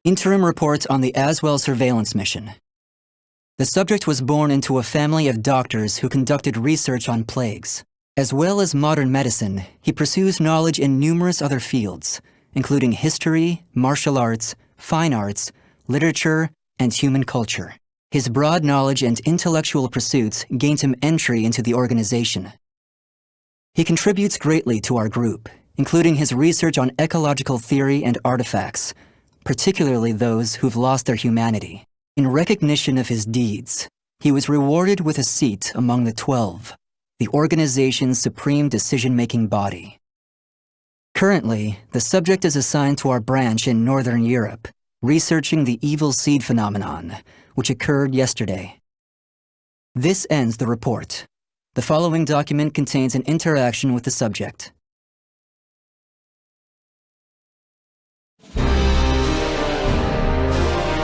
Interim report on the Aswell surveillance mission. The subject was born into a family of doctors who conducted research on plagues. As well as modern medicine, he pursues knowledge in numerous other fields, including history, martial arts, fine arts, literature, and human culture. His broad knowledge and intellectual pursuits gained him entry into the organization. He contributes greatly to our group, including his research on ecological theory and artifacts, particularly those who've lost their humanity. In recognition of his deeds, he was rewarded with a seat among the 12, the organization's supreme decision-making body. Currently, the subject is assigned to our branch in Northern Europe, researching the evil seed phenomenon, which occurred yesterday. This ends the report. The following document contains an interaction with the subject.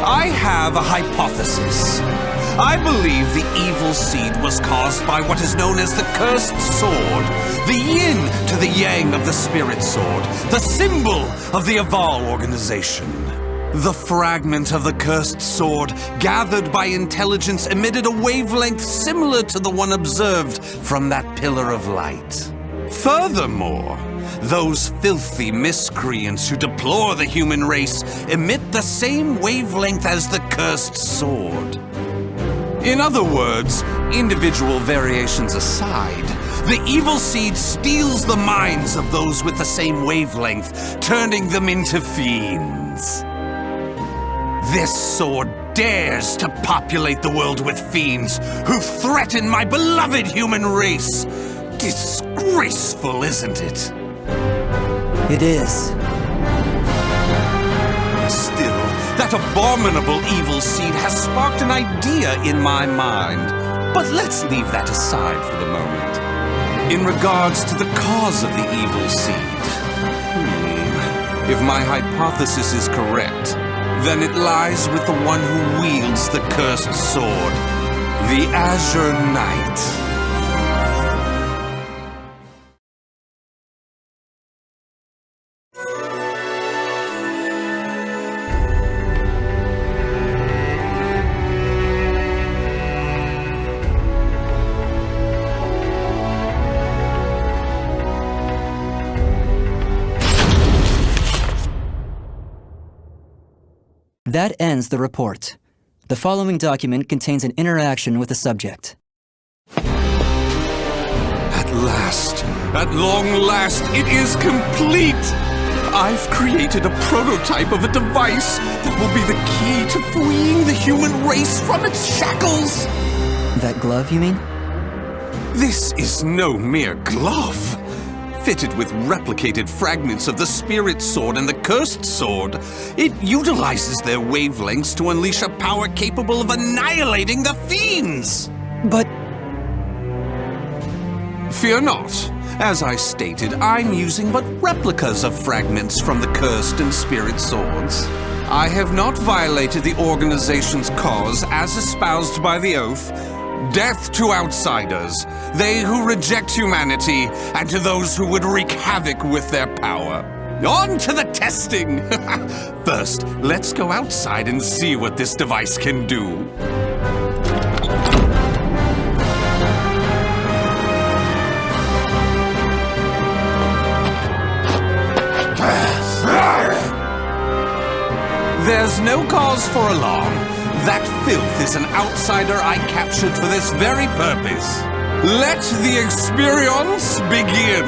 I have a hypothesis. I believe the evil seed was caused by what is known as the cursed sword, the yin to the yang of the spirit sword, the symbol of the Aval organization. The fragment of the cursed sword, gathered by intelligence, emitted a wavelength similar to the one observed from that pillar of light. Furthermore, those filthy miscreants who deplore the human race emit the same wavelength as the cursed sword. In other words, individual variations aside, the evil seed steals the minds of those with the same wavelength, turning them into fiends. This sword dares to populate the world with fiends who threaten my beloved human race. Disgraceful, isn't it? It is. Still, that abominable evil seed has sparked an idea in my mind. But let's leave that aside for the moment. In regards to the cause of the evil seed, if my hypothesis is correct, then it lies with the one who wields the cursed sword, the Azure Knight. That ends the report. The following document contains an interaction with the subject. At last, at long last, it is complete! I've created a prototype of a device that will be the key to freeing the human race from its shackles! That glove, you mean? This is no mere glove. Fitted with replicated fragments of the spirit sword and the cursed sword, it utilizes their wavelengths to unleash a power capable of annihilating the fiends! But... Fear not. As I stated, I'm using but replicas of fragments from the cursed and spirit swords. I have not violated the organization's cause as espoused by the oath. Death to outsiders, they who reject humanity, and to those who would wreak havoc with their power. On to the testing! First, let's go outside and see what this device can do. There's no cause for alarm. That filth is an outsider I captured for this very purpose. Let the experience begin!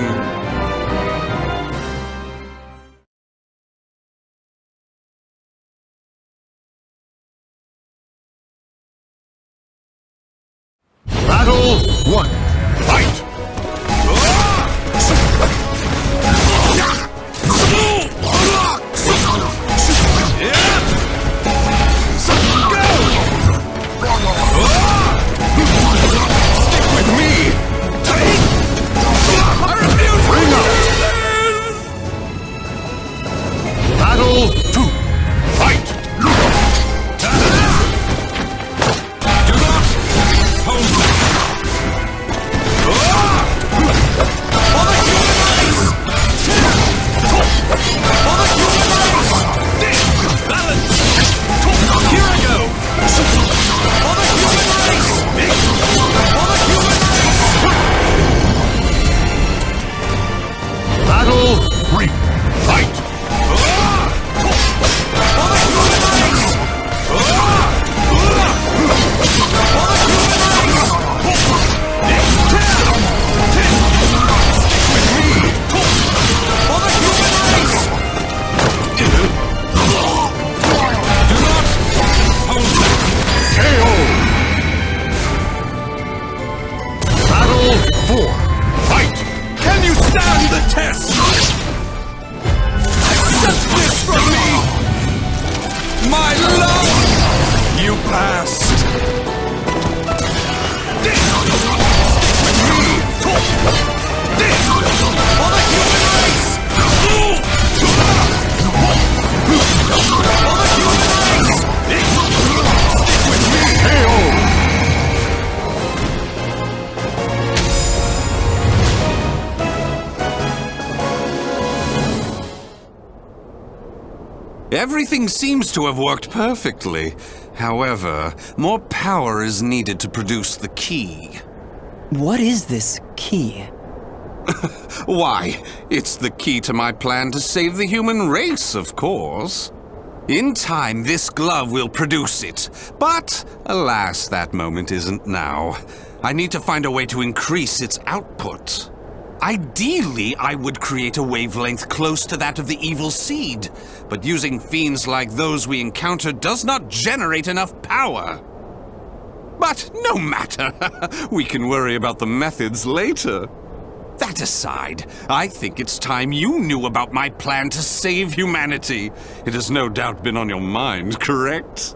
Battle 1. Fight! Battle 2. Fight! Do not hold back! Everything seems to have worked perfectly. However, more power is needed to produce the key. What is this key? Why, it's the key to my plan to save the human race, of course. In time, this glove will produce it. But, alas, that moment isn't now. I need to find a way to increase its output. Ideally, I would create a wavelength close to that of the evil seed. But using fiends like those we encountered does not generate enough power. But no matter. We can worry about the methods later. That aside, I think it's time you knew about my plan to save humanity. It has no doubt been on your mind, correct?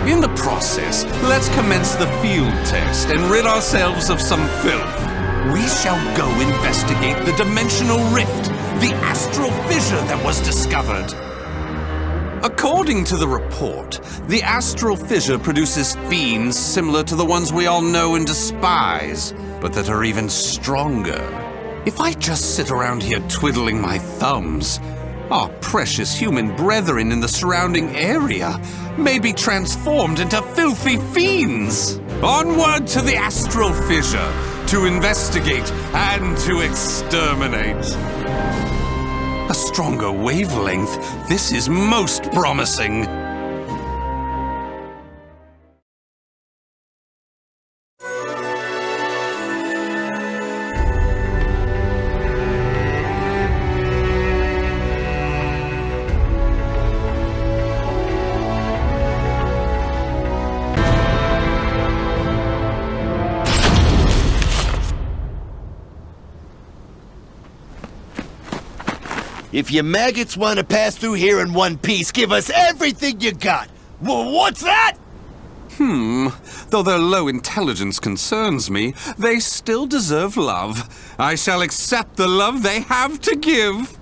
In the process, let's commence the field test and rid ourselves of some filth. We shall go investigate the dimensional rift, the astral fissure that was discovered. According to the report, the astral fissure produces fiends similar to the ones we all know and despise, but that are even stronger. If I just sit around here twiddling my thumbs, our precious human brethren in the surrounding area may be transformed into filthy fiends. Onward to the astral fissure, to investigate and to exterminate. A stronger wavelength. This is most promising. If you maggots want to pass through here in one piece, give us everything you got. Well, what's that? Though their low intelligence concerns me, they still deserve love. I shall accept the love they have to give.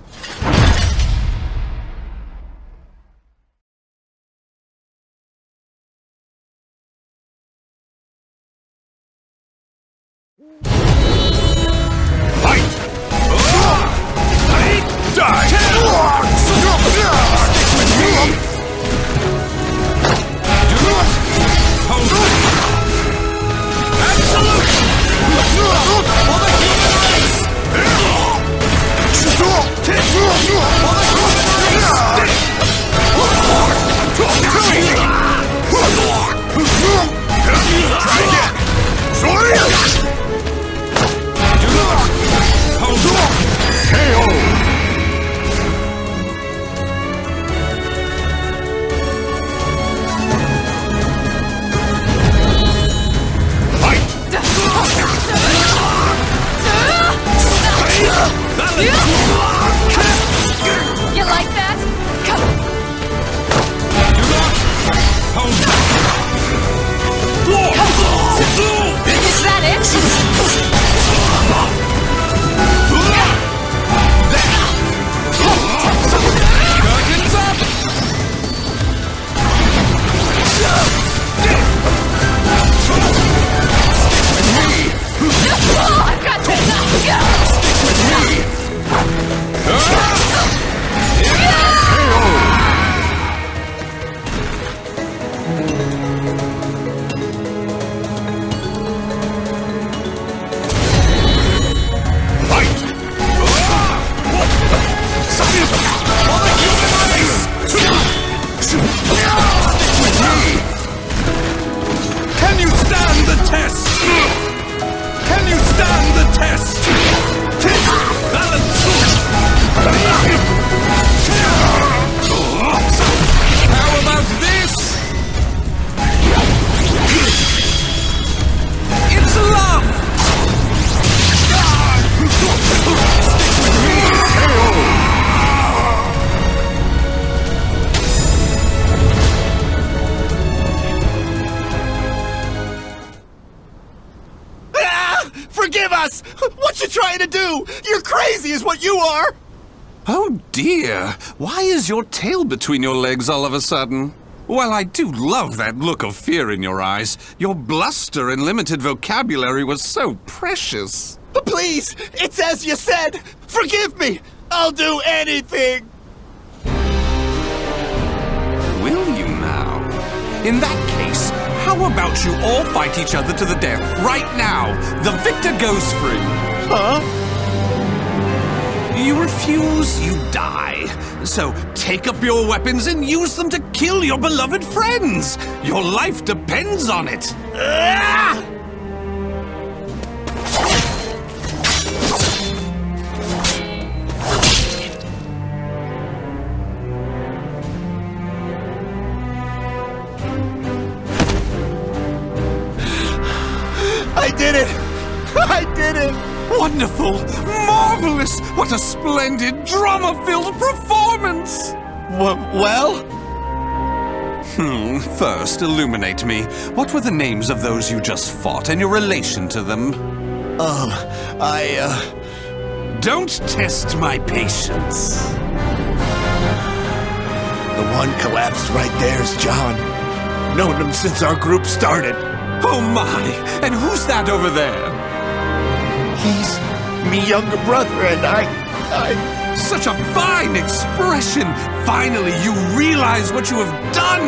You like that? Is that Curtains up! I've got this! Can you stand the test? Can you stand the test? Balance! How about this? It's love! Forgive us! What you trying to do? You're crazy is what you are! Oh dear, why is your tail between your legs all of a sudden? Well, I do love that look of fear in your eyes. Your bluster and limited vocabulary was so precious. Please, it's as you said. Forgive me. I'll do anything. Will you now? In that case, how about you all fight each other to the death right now? The victor goes free. Huh? You refuse, you die. So take up your weapons and use them to kill your beloved friends. Your life depends on it. Ah! I did it! I did it! Wonderful! Marvelous! What a splendid drama-filled performance! Well? First, illuminate me. What were the names of those you just fought and your relation to them? Don't test my patience. The one collapsed right there is John. Known him since our group started. Oh my! And who's that over there? He's me younger brother and I... Such a fine expression! Finally, you realize what you have done!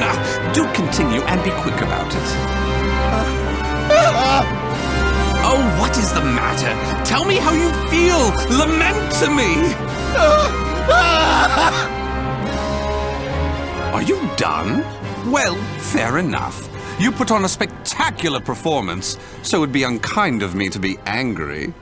Do continue and be quick about it. Oh, what is the matter? Tell me how you feel! Lament to me! Are you done? Well, fair enough. You put on a spectacular performance, so it'd be unkind of me to be angry.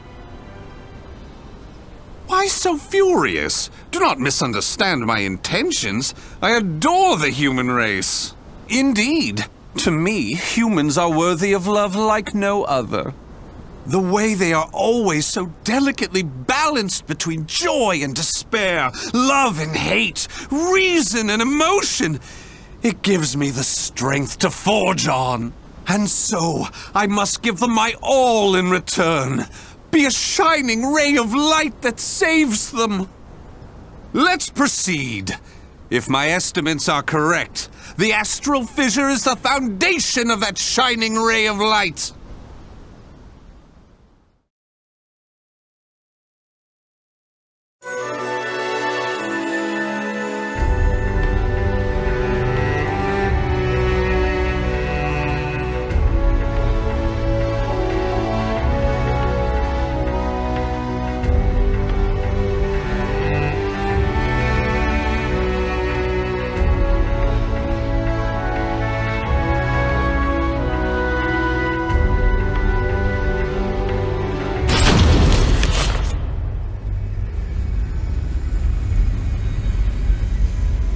Why so furious? Do not misunderstand my intentions. I adore the human race. Indeed, to me, humans are worthy of love like no other. The way they are always so delicately balanced between joy and despair, love and hate, reason and emotion. It gives me the strength to forge on. And so, I must give them my all in return. Be a shining ray of light that saves them. Let's proceed. If my estimates are correct, the astral fissure is the foundation of that shining ray of light.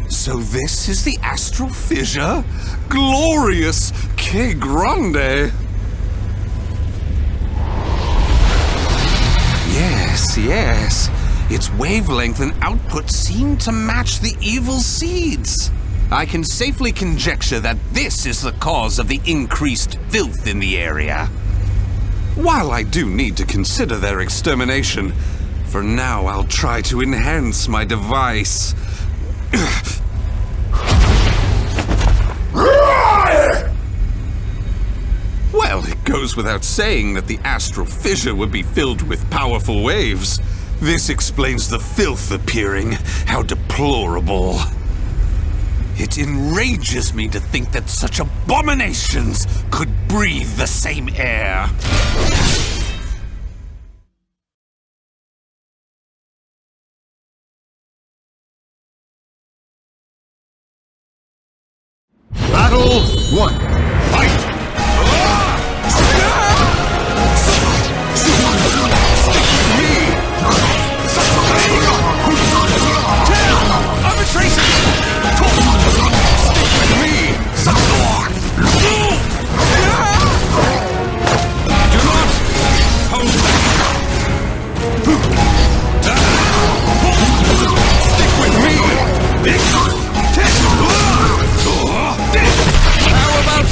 So this is the astral fissure? Glorious! Que grande! Yes. Its wavelength and output seem to match the evil seeds. I can safely conjecture that this is the cause of the increased filth in the area. While I do need to consider their extermination, for now I'll try to enhance my device. Well, it goes without saying that the astral fissure would be filled with powerful waves. This explains the filth appearing. How deplorable. It enrages me to think that such abominations could breathe the same air. Battle 1. Fight! How about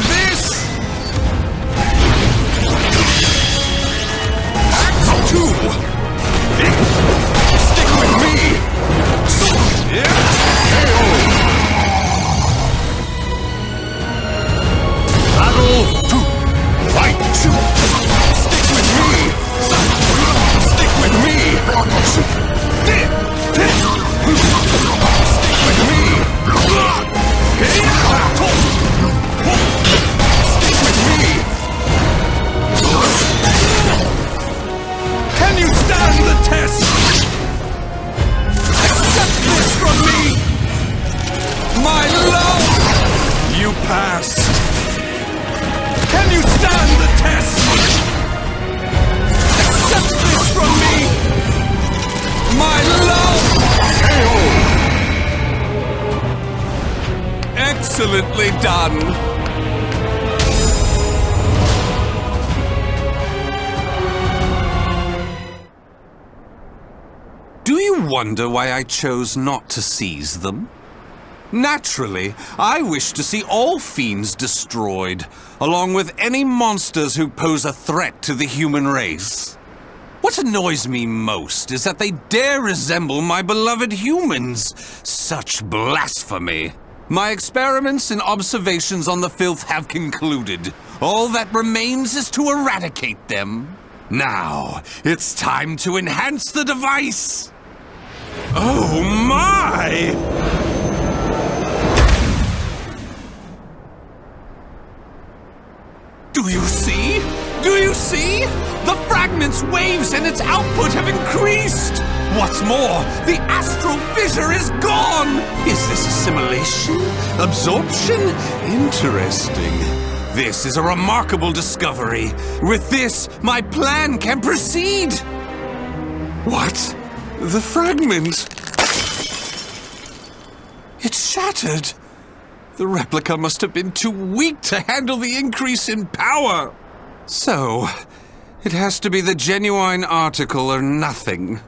excellently done! Do you wonder why I chose not to seize them? Naturally, I wish to see all fiends destroyed, along with any monsters who pose a threat to the human race. What annoys me most is that they dare resemble my beloved humans. Such blasphemy. My experiments and observations on the filth have concluded. All that remains is to eradicate them. Now, it's time to enhance the device! Oh my! Do you see? Do you see? The fragment's waves and its output have increased! What's more, the astral fissure is gone! Is this assimilation? Absorption? Interesting. This is a remarkable discovery. With this, my plan can proceed! What? The fragment? It's shattered. The replica must have been too weak to handle the increase in power. So, it has to be the genuine article or nothing.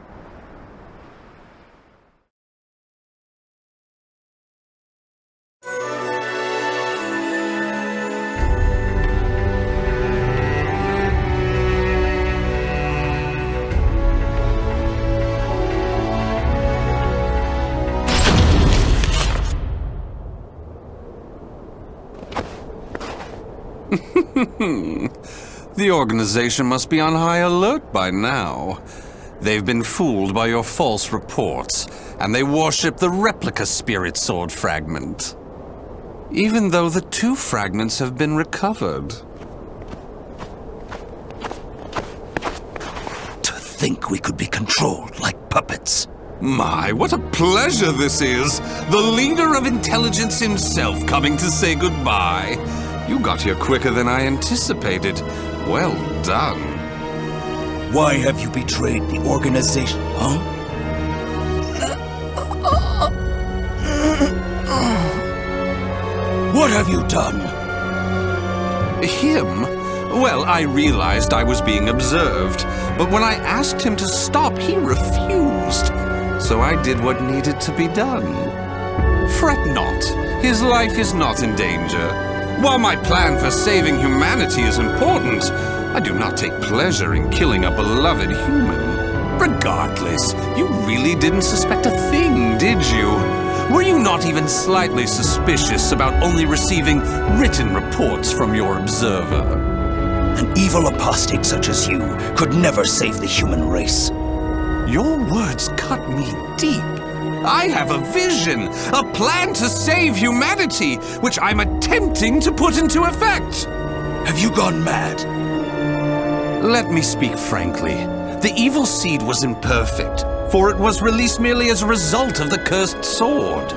The organization must be on high alert by now. They've been fooled by your false reports, and they worship the replica spirit sword fragment. Even though the two fragments have been recovered. To think we could be controlled like puppets. My, what a pleasure this is! The leader of intelligence himself coming to say goodbye. You got here quicker than I anticipated. Well done. Why have you betrayed the organization, huh? What have you done? Him? Well, I realized I was being observed, but when I asked him to stop, he refused. So I did what needed to be done. Fret not. His life is not in danger. While my plan for saving humanity is important, I do not take pleasure in killing a beloved human. Regardless, you really didn't suspect a thing, did you? Were you not even slightly suspicious about only receiving written reports from your observer? An evil apostate such as you could never save the human race. Your words cut me deep. I have a vision, a plan to save humanity, which I'm attempting to put into effect. Have you gone mad? Let me speak frankly. The evil seed was imperfect, for it was released merely as a result of the cursed sword.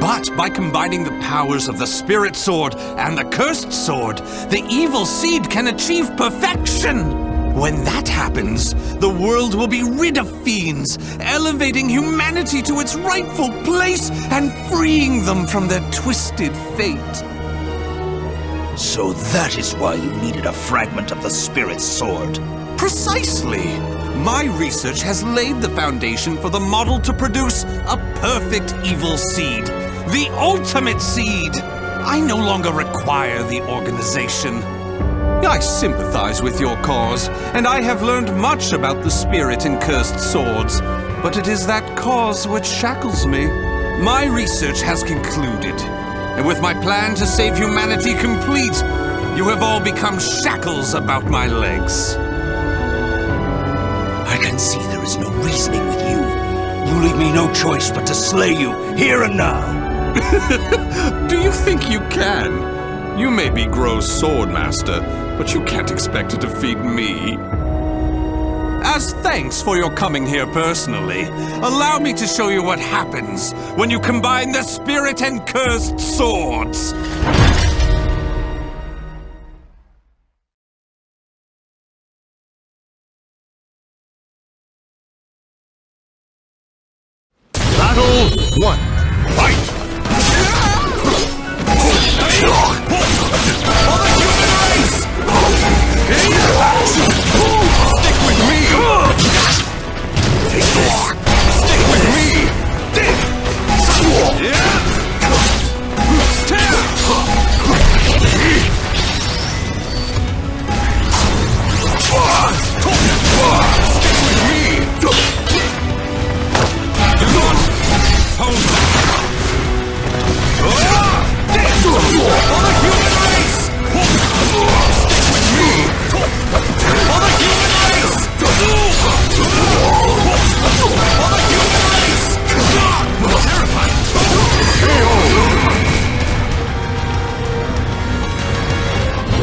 But by combining the powers of the spirit sword and the cursed sword, the evil seed can achieve perfection. When that happens, the world will be rid of fiends, elevating humanity to its rightful place and freeing them from their twisted fate. So that is why you needed a fragment of the spirit sword. Precisely. My research has laid the foundation for the model to produce a perfect evil seed. The ultimate seed. I no longer require the organization. I sympathize with your cause, and I have learned much about the spirit in cursed swords, but it is that cause which shackles me. My research has concluded, and with my plan to save humanity complete, you have all become shackles about my legs. I can see there is no reasoning with you. You leave me no choice but to slay you, here and now. Do you think you can? You may be Gro's swordmaster, but you can't expect to defeat me. As thanks for your coming here personally, allow me to show you what happens when you combine the spirit and cursed swords. Battle 1. Fight!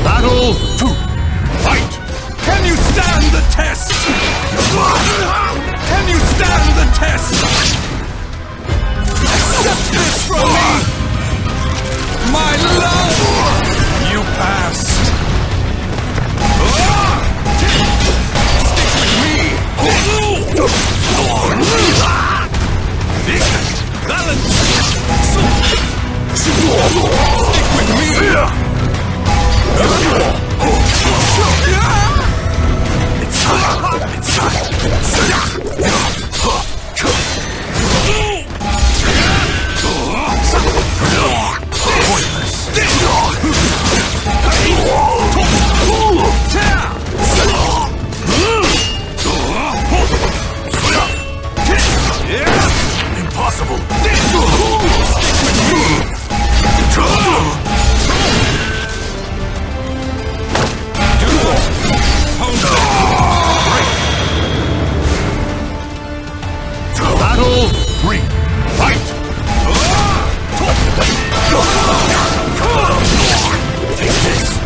Battle 2. Fight! Can you stand the test? Can you stand the test? Accept this from me! My love! You passed! Stick with me! Balance! Stick with me! Impossible! Battle 3. Fight! Take this!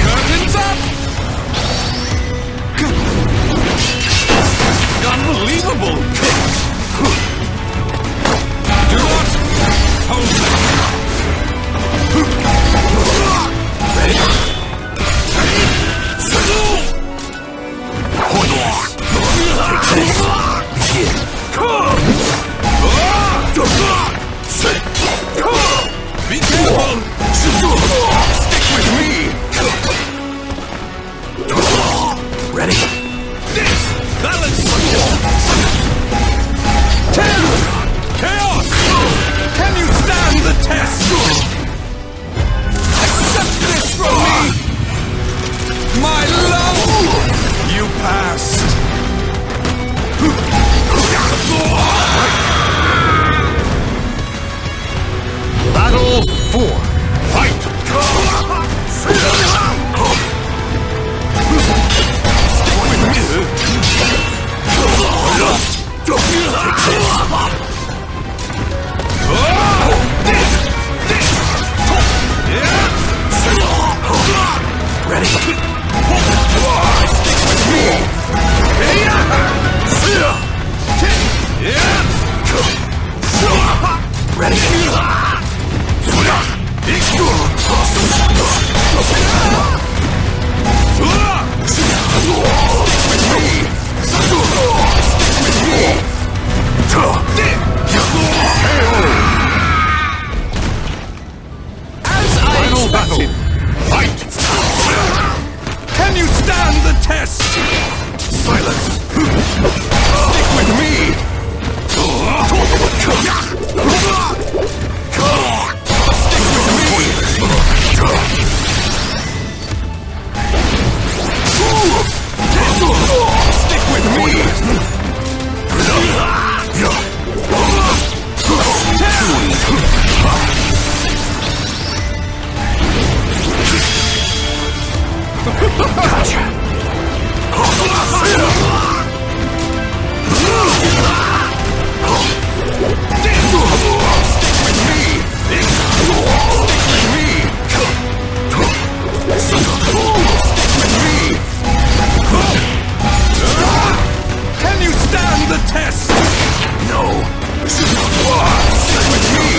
Curtains up! Unbelievable! Do not hold back! Be careful! Stick with me! Ready? Balance! Chaos! Can you stand the test? Accept this from me! My love! You passed! Battle 4. Fight! Ready? Stick with me! Ready? Final battle! Fight! Can you stand the test? Silence! Stick with me! Stick with me! Gotcha! Can you stand the test? No! Stick with me!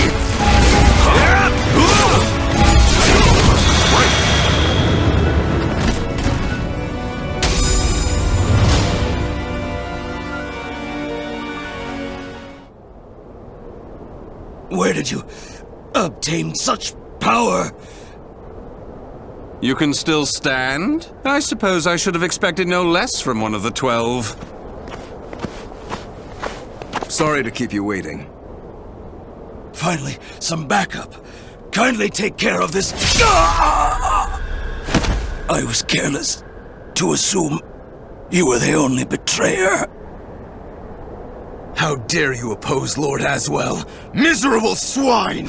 Where did you obtain such power? You can still stand? I suppose I should have expected no less from one of the 12. Sorry to keep you waiting. Finally, some backup. Kindly take care of this. I was careless to assume you were the only betrayer. How dare you oppose Lord Aswell? Miserable swine!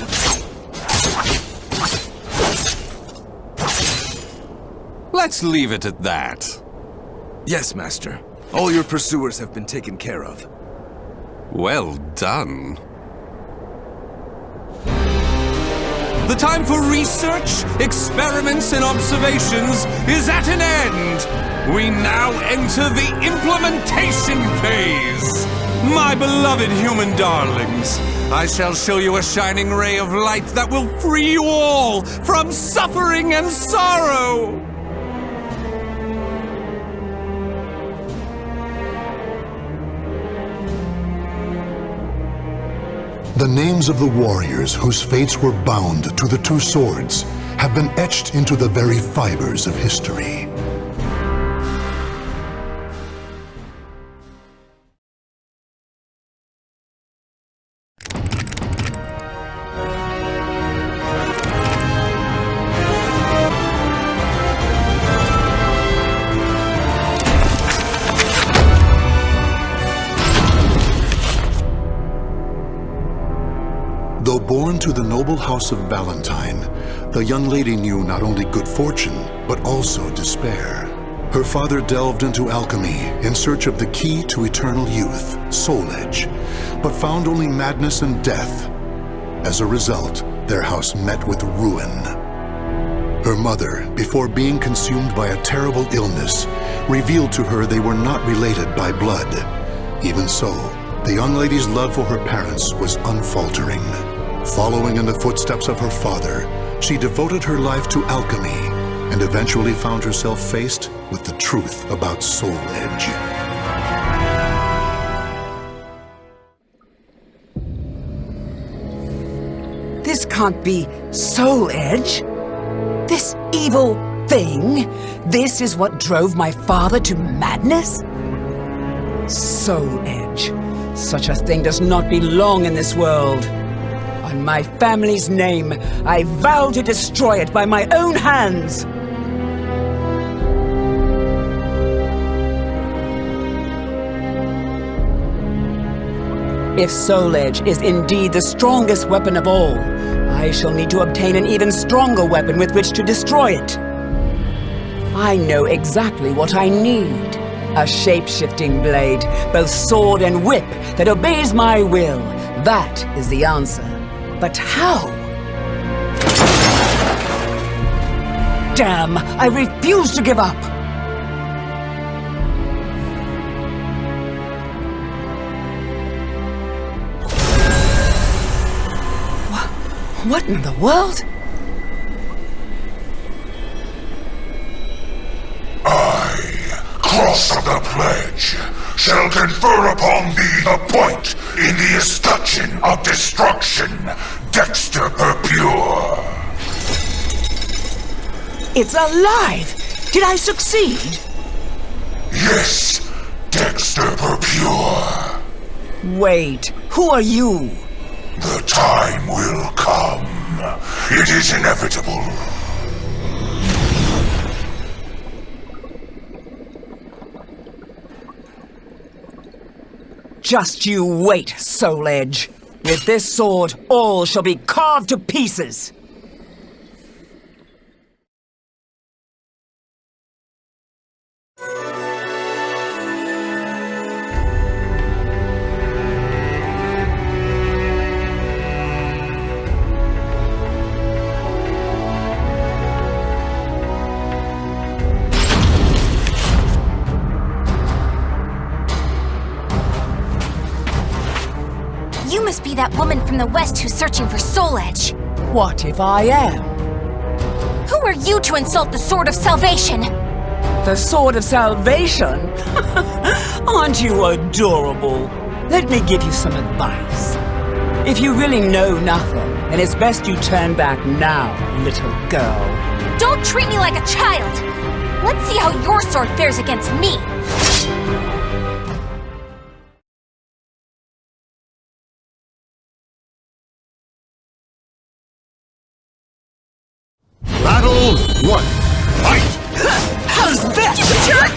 Let's leave it at that. Yes, Master. All your pursuers have been taken care of. Well done. The time for research, experiments, and observations is at an end. We now enter the implementation phase. My beloved human darlings, I shall show you a shining ray of light that will free you all from suffering and sorrow. The names of the warriors whose fates were bound to the two swords have been etched into the very fibers of history. Though born to the noble house of Valentine, the young lady knew not only good fortune, but also despair. Her father delved into alchemy in search of the key to eternal youth, Soul Edge, but found only madness and death. As a result, their house met with ruin. Her mother, before being consumed by a terrible illness, revealed to her they were not related by blood. Even so, the young lady's love for her parents was unfaltering. Following in the footsteps of her father, she devoted her life to alchemy and eventually found herself faced with the truth about Soul Edge. This can't be Soul Edge. This evil thing. This is what drove my father to madness? Soul Edge. Such a thing does not belong in this world. On my family's name, I vow to destroy it by my own hands. If Soul Edge is indeed the strongest weapon of all, I shall need to obtain an even stronger weapon with which to destroy it. I know exactly what I need. A shape-shifting blade, both sword and whip, that obeys my will. That is the answer. But how? Damn! I refuse to give up! What in the world? Cross of the pledge shall confer upon thee the point in the escutcheon of destruction, Dexter Pure. It's alive! Did I succeed? Yes, Dexter Pure. Wait, who are you? The time will come. It is inevitable. Just you wait, Soul Edge. With this sword, all shall be carved to pieces. You must be that woman from the West who's searching for Soul Edge. What if I am? Who are you to insult the Sword of Salvation? The Sword of Salvation? Aren't you adorable? Let me give you some advice. If you really know nothing, then it's best you turn back now, little girl. Don't treat me like a child! Let's see how your sword fares against me! Battle 1. Fight! How's this, jerk?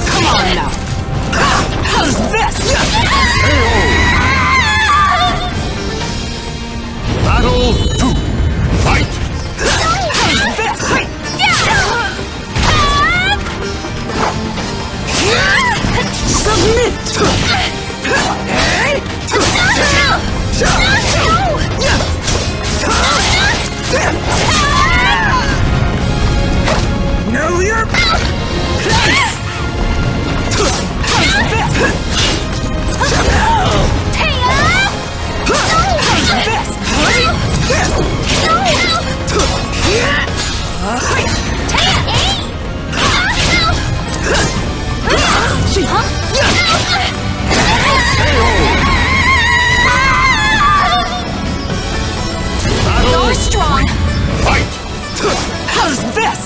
Come on now. How's this? Battle 2. Fight! Know your place! You're strong! Fight! How's this?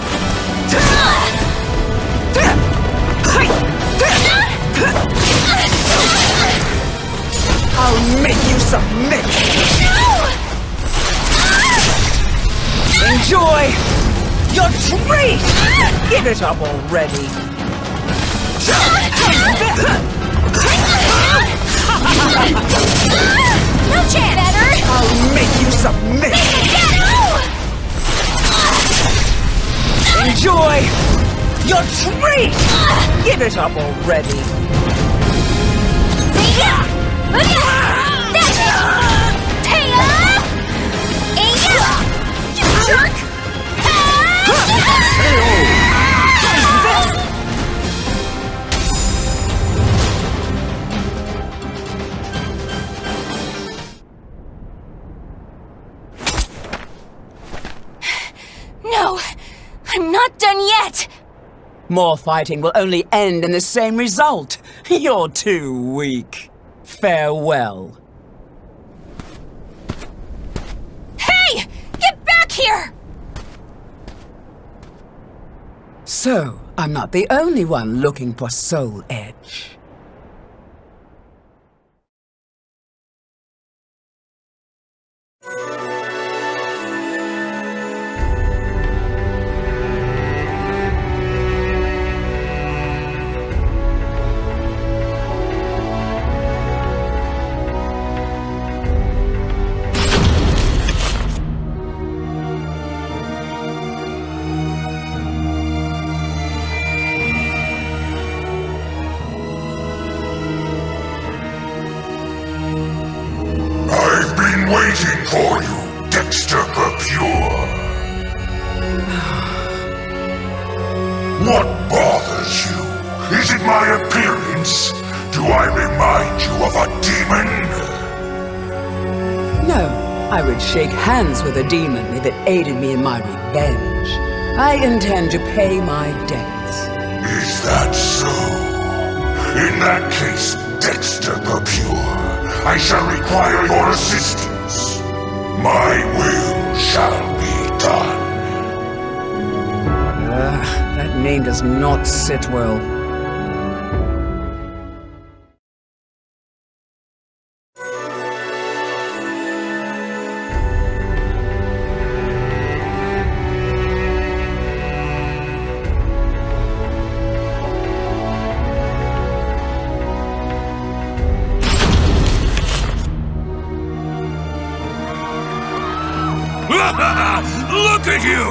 I'll make you submit! Enjoy your treat! Give it up already! No chance! Better! I'll make you submit! Enjoy your treat! Give it up already! You jerk! No! I'm not done yet! More fighting will only end in the same result. You're too weak. Farewell. Hey! Get back here! So, I'm not the only one looking for Soul Edge. Waiting for you, Dexter Pure. What bothers you? Is it my appearance? Do I remind you of a demon? No, I would shake hands with a demon if it aided me in my revenge. I intend to pay my debts. Is that so? In that case, Dexter Pure, I shall require your assistance. My will shall be done. That name does not sit well. Look at you!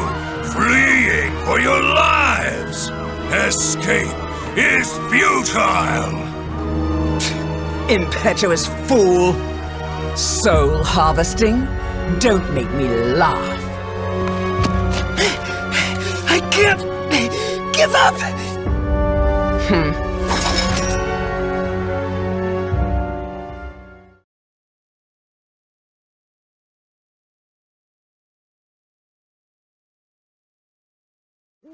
Fleeing for your lives! Escape is futile! Impetuous fool! Soul harvesting? Don't make me laugh. I can't give up! Know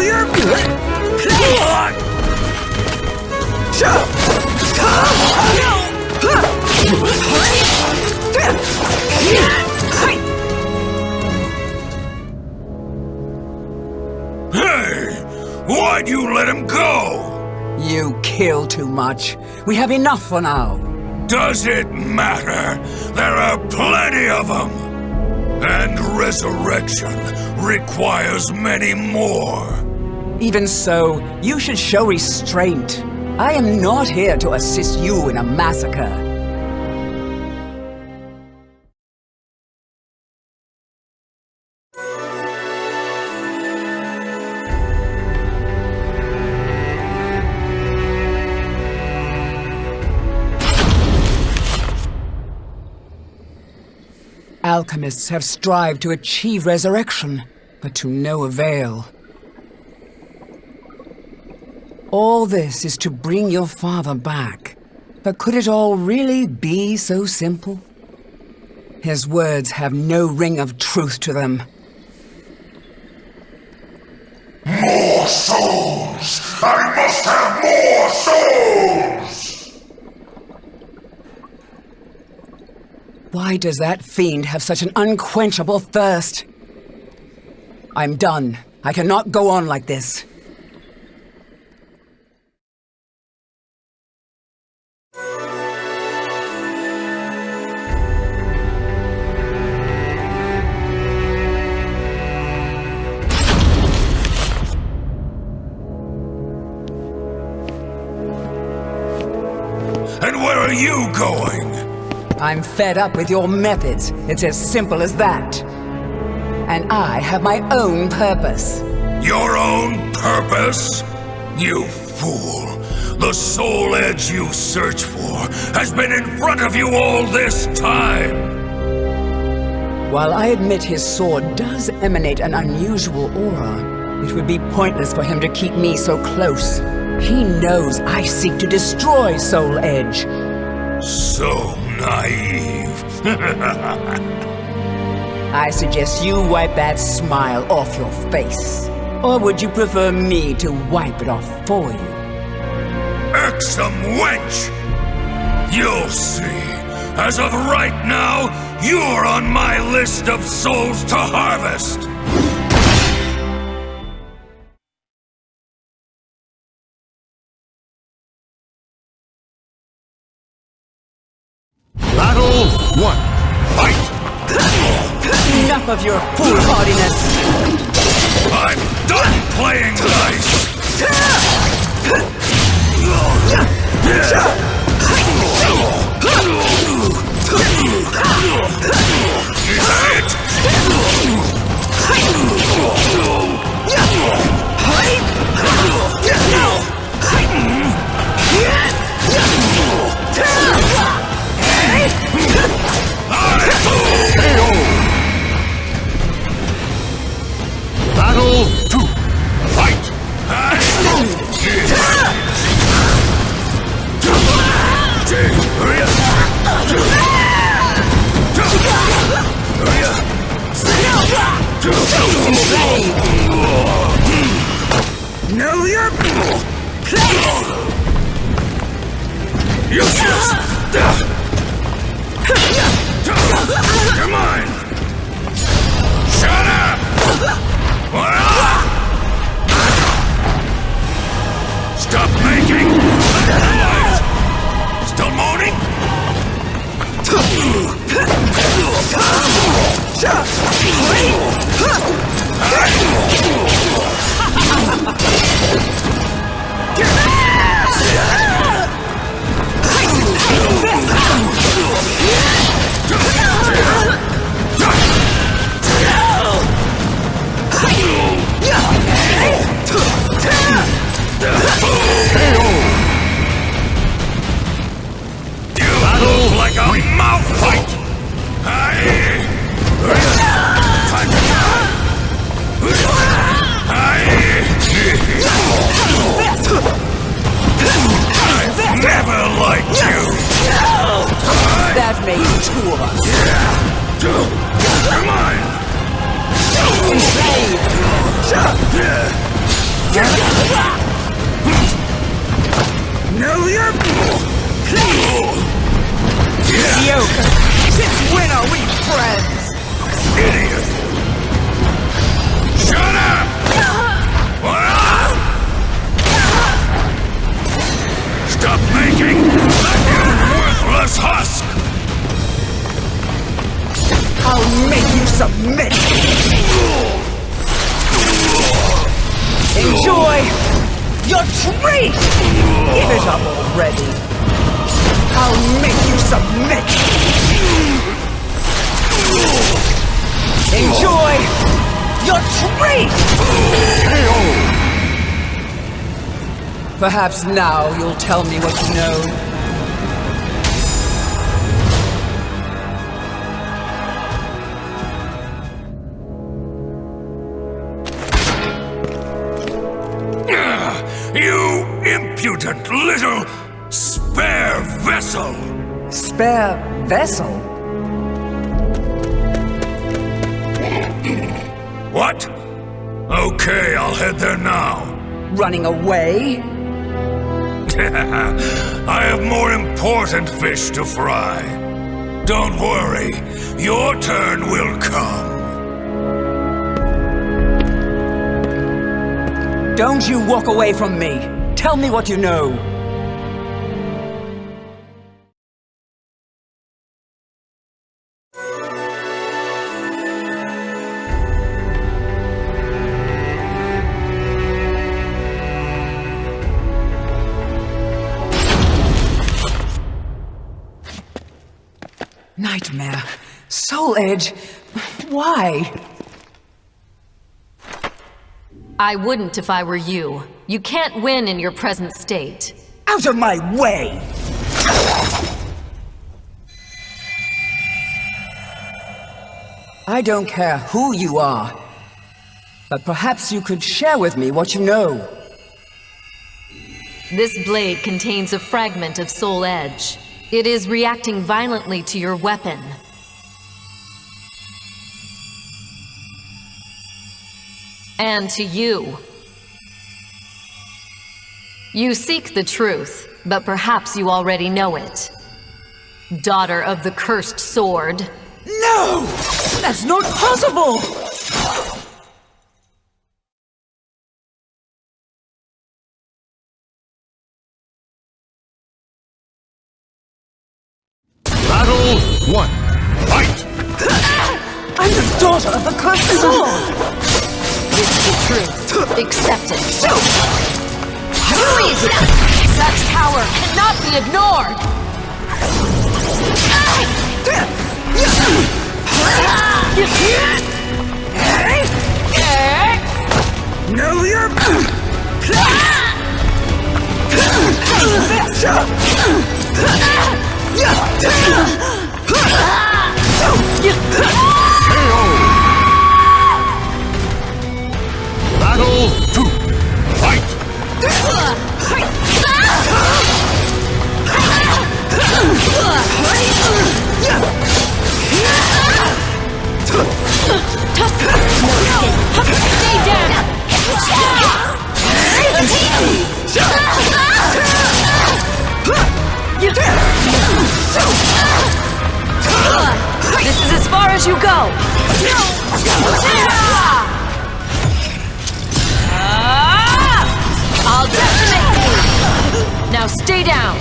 your place! Hey! Why'd you let him go? You kill too much. We have enough for now. Does it matter? There are plenty of them! And resurrection requires many more. Even so, you should show restraint. I am not here to assist you in a massacre. Alchemists have strived to achieve resurrection, but to no avail. All this is to bring your father back. But could it all really be so simple? His words have no ring of truth to them. More souls! I must have more souls! Why does that fiend have such an unquenchable thirst? I'm done. I cannot go on like this. And where are you going? I'm fed up with your methods. It's as simple as that. And I have my own purpose. Your own purpose? You fool! The soul edge you search for has been in front of you all this time! While I admit his sword does emanate an unusual aura, it would be pointless for him to keep me so close. He knows I seek to destroy Soul Edge. So naive. I suggest you wipe that smile off your face. Or would you prefer me to wipe it off for you? Irksome wench! You'll see. As of right now, you're on my list of souls to harvest! Battle 1. Fight! Enough of your foolhardiness! I'm done playing nice! Battle 2. Fight! Know your place! Useless! Come on! Shut up! Stop making noise! Still moaning? Know your... Mediocre. Since when are we friends? Idiot! Shut up! Stop making that worthless husk! I'll make you submit! Enjoy your treat! Give it up already! I'll make you submit! Enjoy your treat! Perhaps now you'll tell me what you know. You impudent little spare vessel! Spare vessel? What? Okay, I'll head there now. Running away? I have more important fish to fry. Don't worry, your turn will come. Don't you walk away from me. Tell me what you know. Nightmare. Soul Edge. Why? I wouldn't if I were you. You can't win in your present state. Out of my way! I don't care who you are, but perhaps you could share with me what you know. This blade contains a fragment of Soul Edge. It is reacting violently to your weapon. And to you. You seek the truth, but perhaps you already know it. Daughter of the cursed sword. No! That's not possible! Battle 1. Fight! I'm the daughter of the cursed sword! It's the truth. Accept it. Too easy! Such power cannot be ignored! Know your... Battle 2. Fight! Stay down! This is as far as you go! I'll decimate you! Now stay down!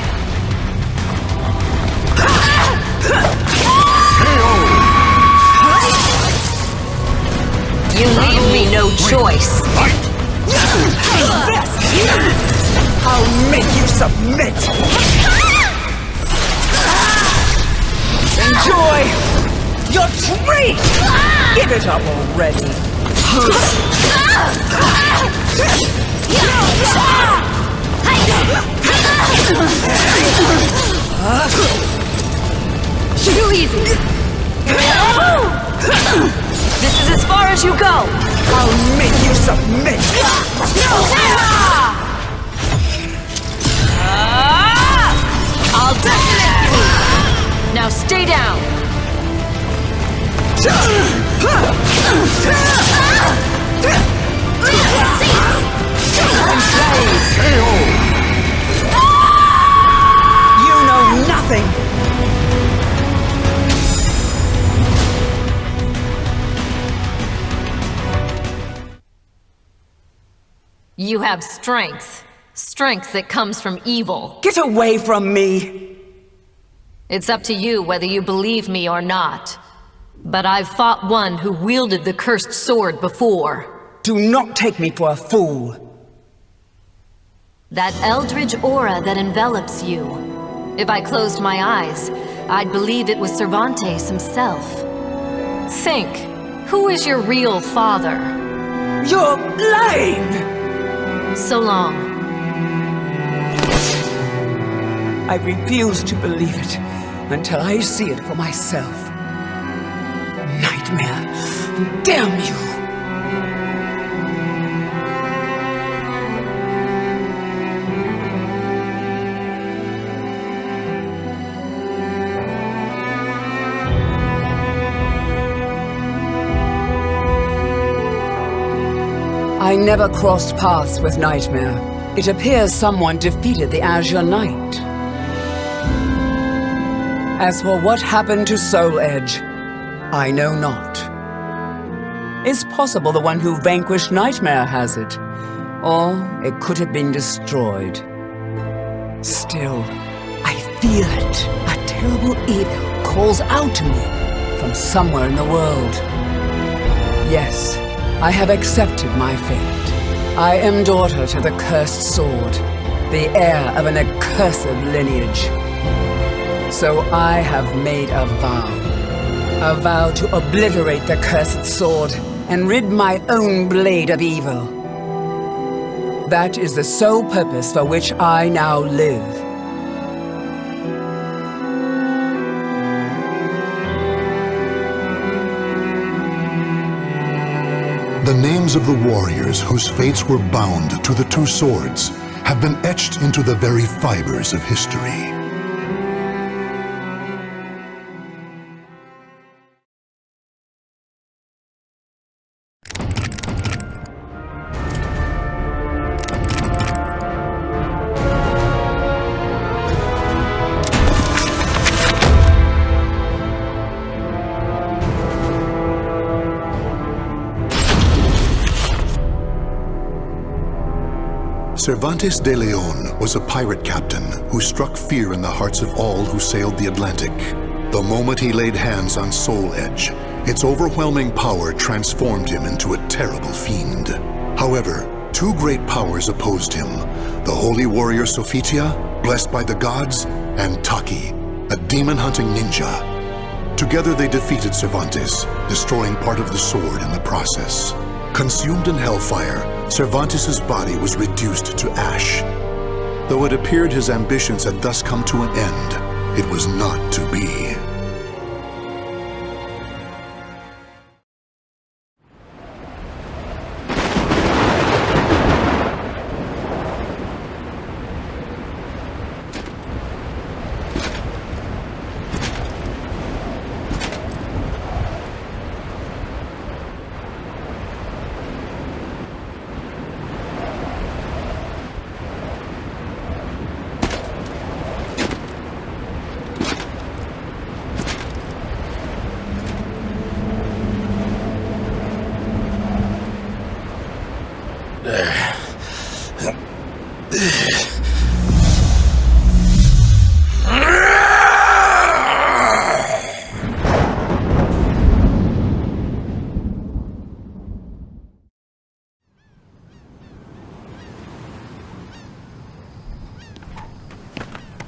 You leave me no choice. I'll make you submit! Enjoy your treat! Give it up already! Too easy! This is as far as you go! I'll make you submit! I'll decimate you! Now stay down! You have strength. Strength that comes from evil. Get away from me! It's up to you whether you believe me or not. But I've fought one who wielded the cursed sword before. Do not take me for a fool. That eldritch aura that envelops you. If I closed my eyes, I'd believe it was Cervantes himself. Think, who is your real father? You're lying! So long. I refuse to believe it until I see it for myself. Nightmare! Damn you! I never crossed paths with Nightmare. It appears someone defeated the Azure Knight. As for what happened to Soul Edge, I know not. It's possible the one who vanquished Nightmare has it, or it could have been destroyed. Still, I feel it. A terrible evil calls out to me from somewhere in the world. Yes, I have accepted my fate. I am daughter to the cursed sword, the heir of an accursed lineage. So I have made a vow to obliterate the cursed sword and rid my own blade of evil. That is the sole purpose for which I now live. The names of the warriors whose fates were bound to the two swords have been etched into the very fibers of history. Cervantes de Leon was a pirate captain who struck fear in the hearts of all who sailed the Atlantic. The moment he laid hands on Soul Edge, its overwhelming power transformed him into a terrible fiend. However, two great powers opposed him: the holy warrior Sophitia, blessed by the gods, and Taki, a demon-hunting ninja. Together they defeated Cervantes, destroying part of the sword in the process. Consumed in hellfire, Cervantes' body was reduced to ash. Though it appeared his ambitions had thus come to an end, it was not to be.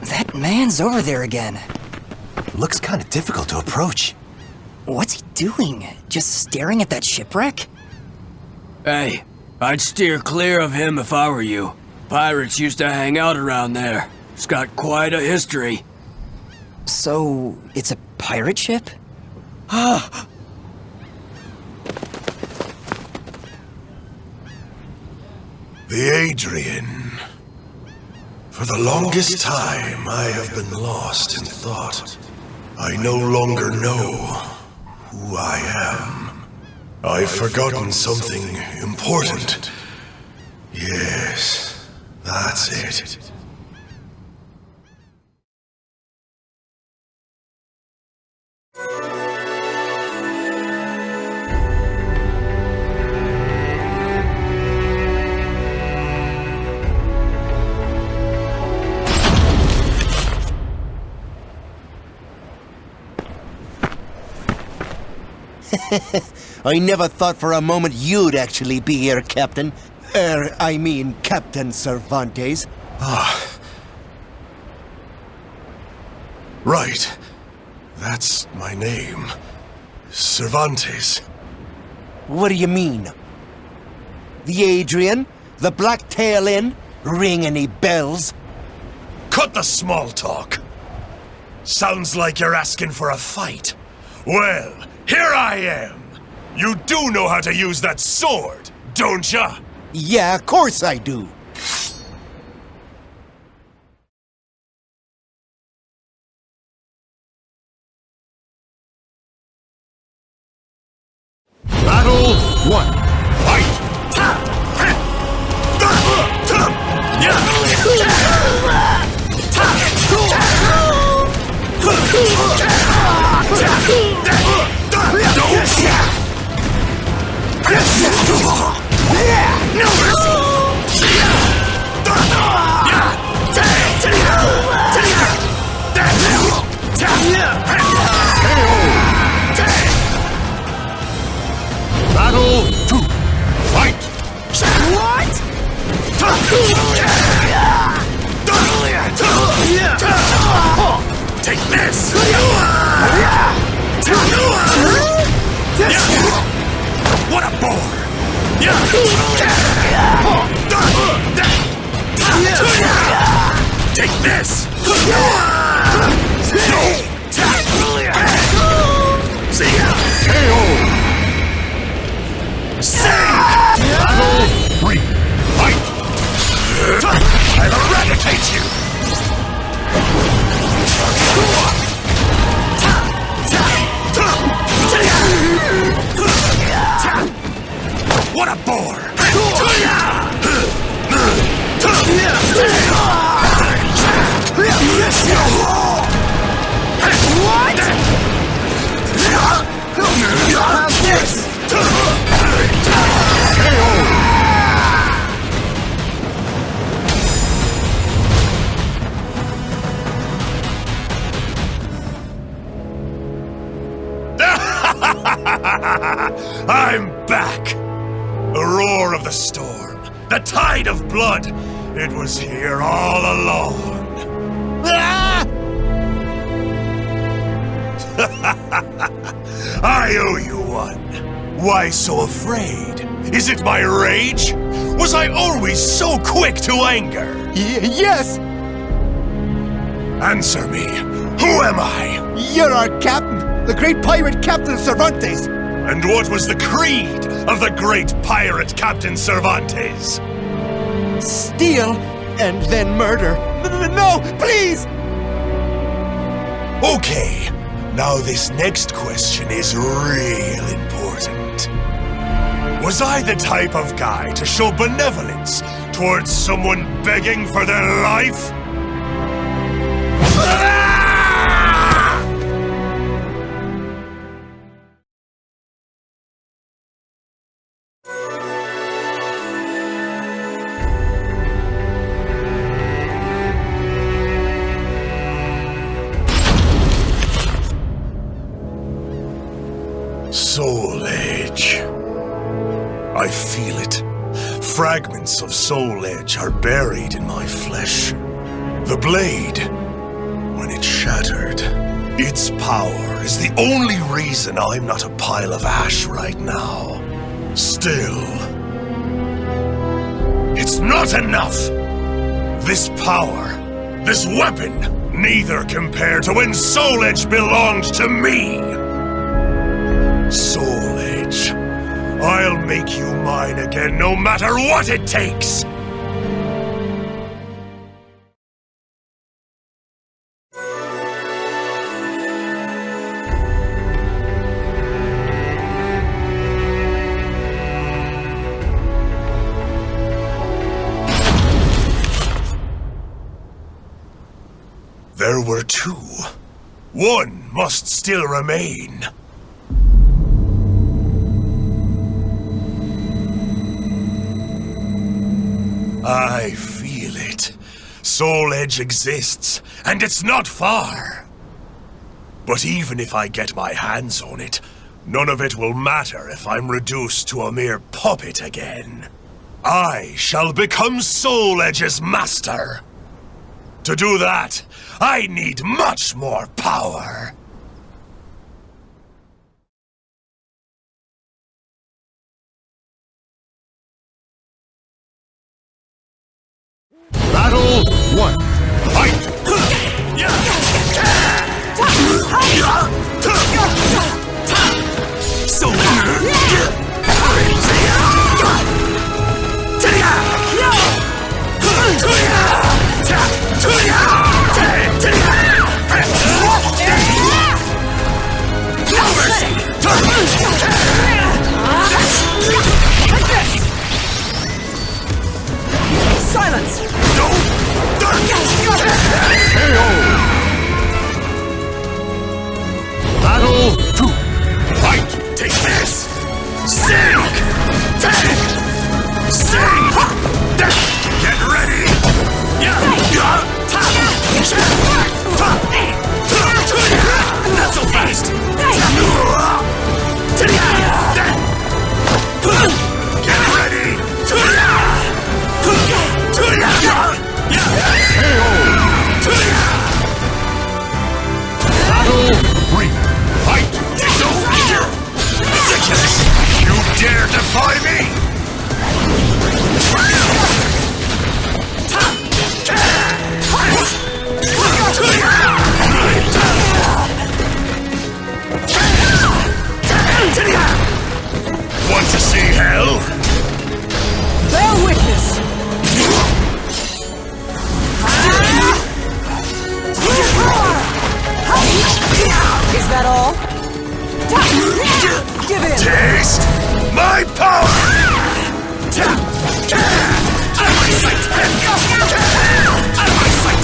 That man's over there again. Looks kind of difficult to approach. What's he doing? Just staring at that shipwreck? Hey, I'd steer clear of him if I were you. Pirates used to hang out around there. It's got quite a history. So, it's a pirate ship? The Adrian. For the longest time, I have been lost in thought. I no longer know who I am. I've forgotten something important. Yes, that's it. I never thought for a moment you'd actually be here, Captain. I mean, Captain Cervantes. Right. That's my name. Cervantes. What do you mean? The Adrian? The Black Tail Inn? Ring any bells? Cut the small talk. Sounds like you're asking for a fight. Well, here I am. You do know how to use that sword, don't ya? Yeah, of course I do. Battle 1. Fight! Battle 2. Fight! What? Take this! What a bore! Take this! Battle 3. Fight! I'll eradicate you! What a bore! I'm back! The roar of the storm, the tide of blood, it was here all along. Ah! I owe you one. Why so afraid? Is it my rage? Was I always so quick to anger? Yes! Answer me. Who am I? You're our captain, the great pirate Captain Cervantes. And what was the creed of the great pirate Captain Cervantes? Steal and then murder. No, please! Okay, now this next question is real important. Was I the type of guy to show benevolence towards someone begging for their life? Soul Edge. I feel it. Fragments of Soul Edge are buried in my flesh. The blade, when it shattered, its power is the only reason I'm not a pile of ash right now. Still, it's not enough! This power, this weapon, neither compare to when Soul Edge belonged to me! Soul Edge, I'll make you mine again no matter what it takes! There were two. One must still remain. I feel it. Soul Edge exists, and it's not far. But even if I get my hands on it, None of it will matter if I'm reduced to a mere puppet again. I shall become Soul Edge's master. To do that, I need much more power. Battle 1. Fight! Silence! Battle 2. Fight! Take this! Sink! Take! Sink! Get ready! Not so fast! Get ready! Battle 3. Fight! You dare defy me? Want to see hell? Bear witness! Is that all? Give in! Taste my power! Out of my sight! Out of my sight!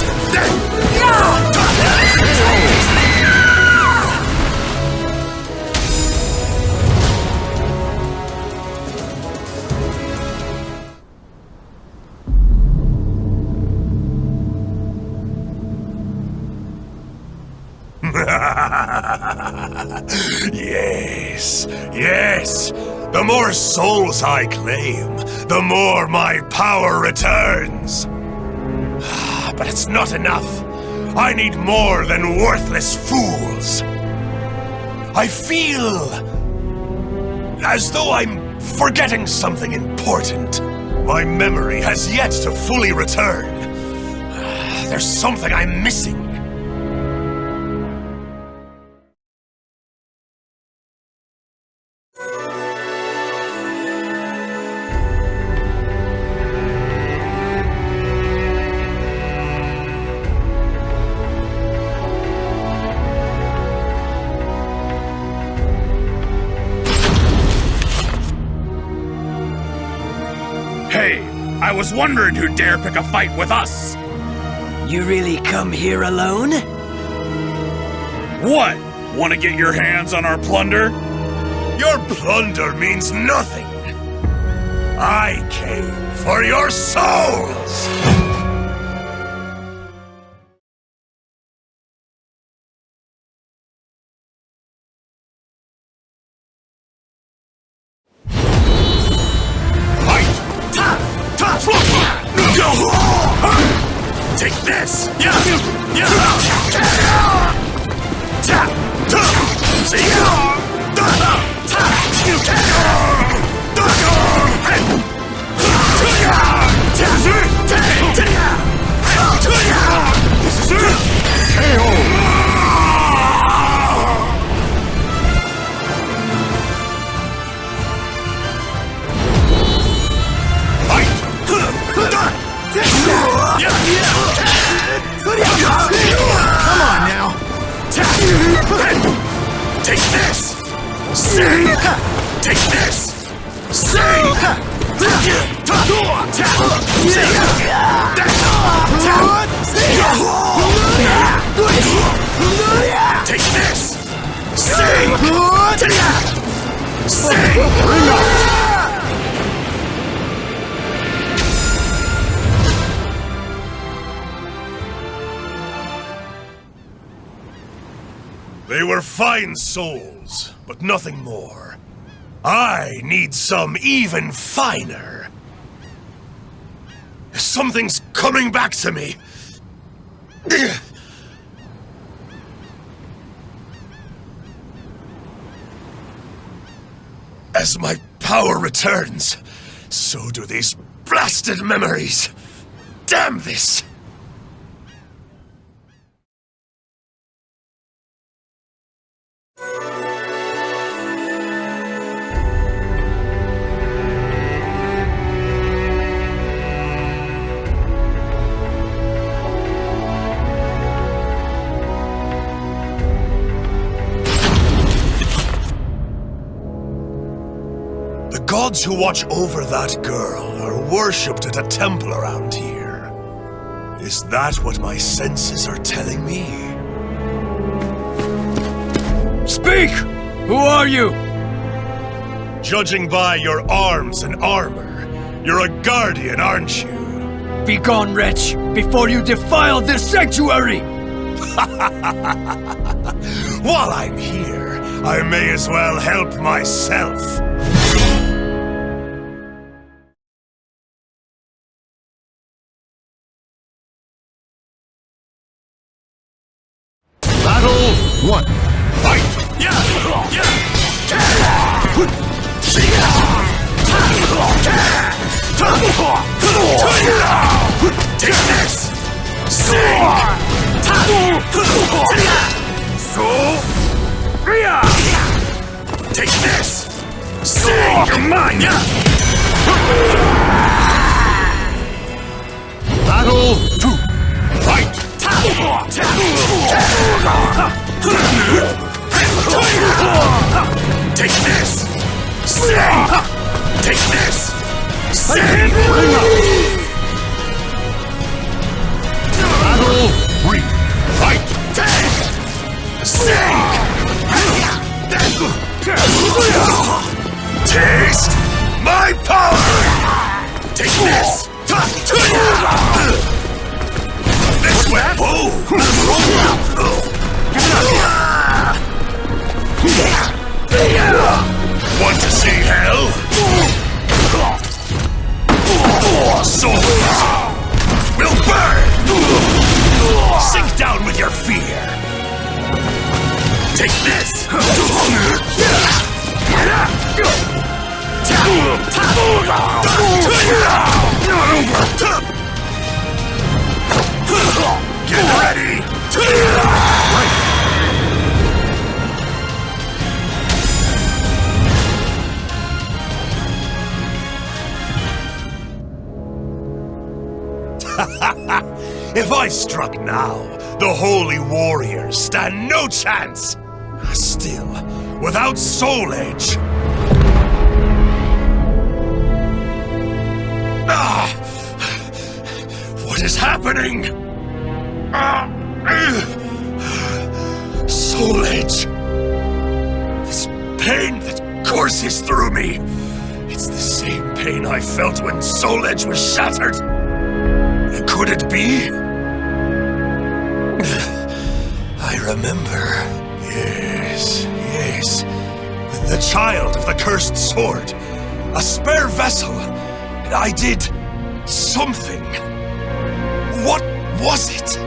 Yes, yes. The more souls I claim, the more my power returns. But it's not enough. I need more than worthless fools. I feel as though I'm forgetting something important. My memory has yet to fully return. There's something I'm missing. Hey, I was wondering who'd dare pick a fight with us. You really come here alone? What? Want to get your hands on our plunder? Your plunder means nothing. I came for your souls! Take this! Come on now! Take this! Sing! Take this! Sing! Take this! Sing! Sing! Bring up! They were fine souls, but nothing more. I need some even finer. Something's coming back to me. As my power returns, so do these blasted memories. Damn this! The gods who watch over that girl are worshipped at a temple around here. Is that what my senses are telling me? Speak! Who are you? Judging by your arms and armor, you're a guardian, aren't you? Begone, wretch, before you defile this sanctuary! While I'm here, I may as well help myself. Battle 1. Fight! Take this! Sing! Take this! Sing! You're mine! Battle 2. Fight! Take this! Sing! Take this! Sing! Battle 3. Fight! Sing! Taste my power! Take this! This way! Want to see hell? Souls will burn! Sink down with your fear! Take this! Get ready! If I struck now, the holy warriors stand no chance. Still, without Soul Edge... What is happening? Soul Edge. This pain that courses through me. It's the same pain I felt when Soul Edge was shattered. Could it be? I remember. Yes. The child of the cursed sword. A spare vessel. And I did something. What was it?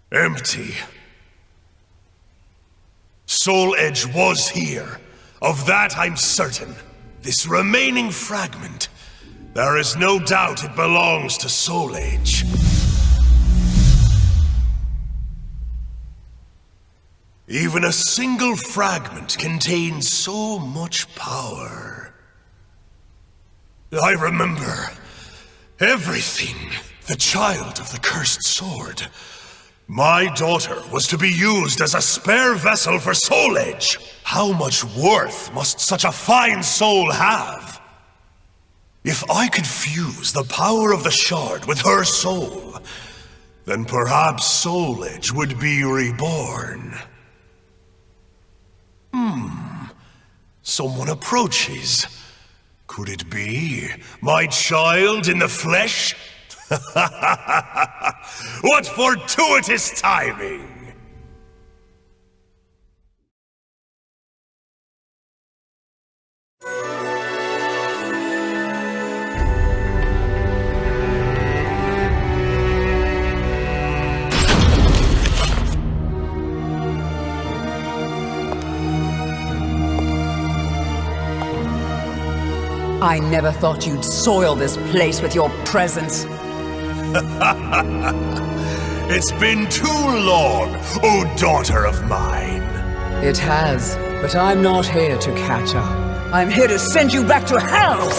Empty. Soul Edge was here. Of that I'm certain. This remaining fragment, there is no doubt it belongs to Soul Edge. Even a single fragment contains so much power. I remember everything. The child of the cursed sword. My daughter was to be used as a spare vessel for Soul Edge. How much worth must such a fine soul have? If I could fuse the power of the shard with her soul, then perhaps Soul Edge would be reborn. Someone approaches. Could it be my child in the flesh? What fortuitous timing! I never thought you'd soil this place with your presence. It's been too long, oh daughter of mine. It has, but I'm not here to catch up. I'm here to send you back to hell!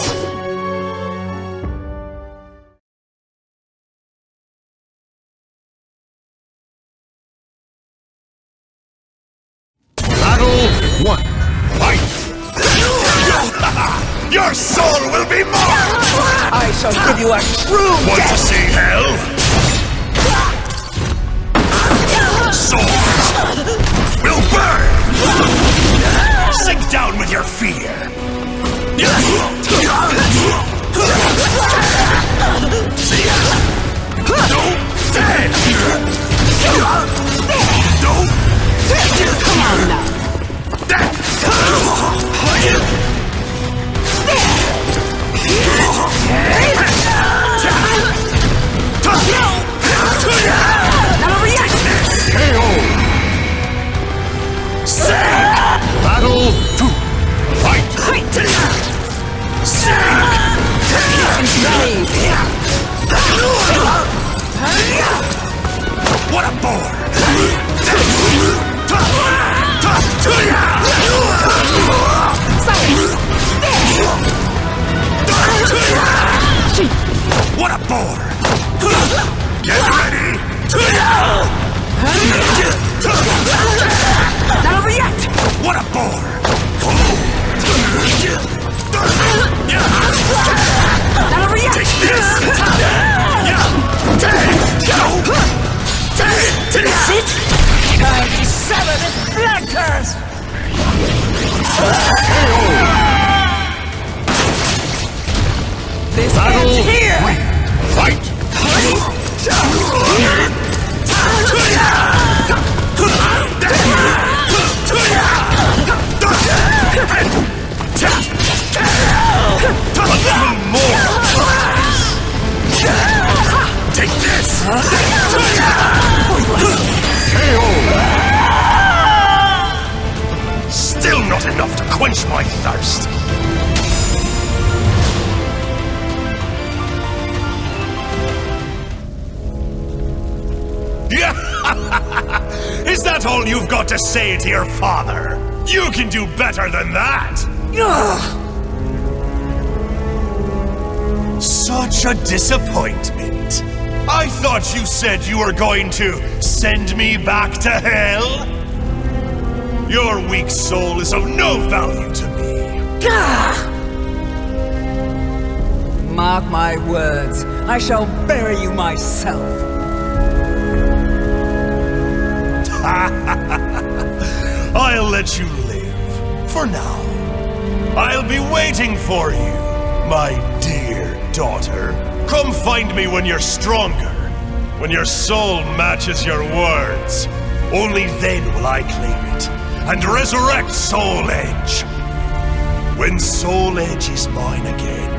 Battle 1. Fight! Your soul will be mine! I shall give you a true Want death! to see hell? Souls will burn! Sink down with your fear! Come on now! Battle 2. Fight! What a bore! What a bore! Get ready! Not over yet! What a bore! Not over yet! Take this! Time to sever this blood curse! This Battle ends here! 3. Fight! A little more! Take this! Still not enough to quench my thirst! Is that all you've got to say to your father? You can do better than that! Such a disappointment. I thought you said you were going to send me back to hell? Your weak soul is of no value to me. Mark my words, I shall bury you myself. I'll let you live, for now. I'll be waiting for you, my dear daughter. Come find me when you're stronger, when your soul matches your words. Only then will I claim it, and resurrect Soul Edge. When Soul Edge is mine again,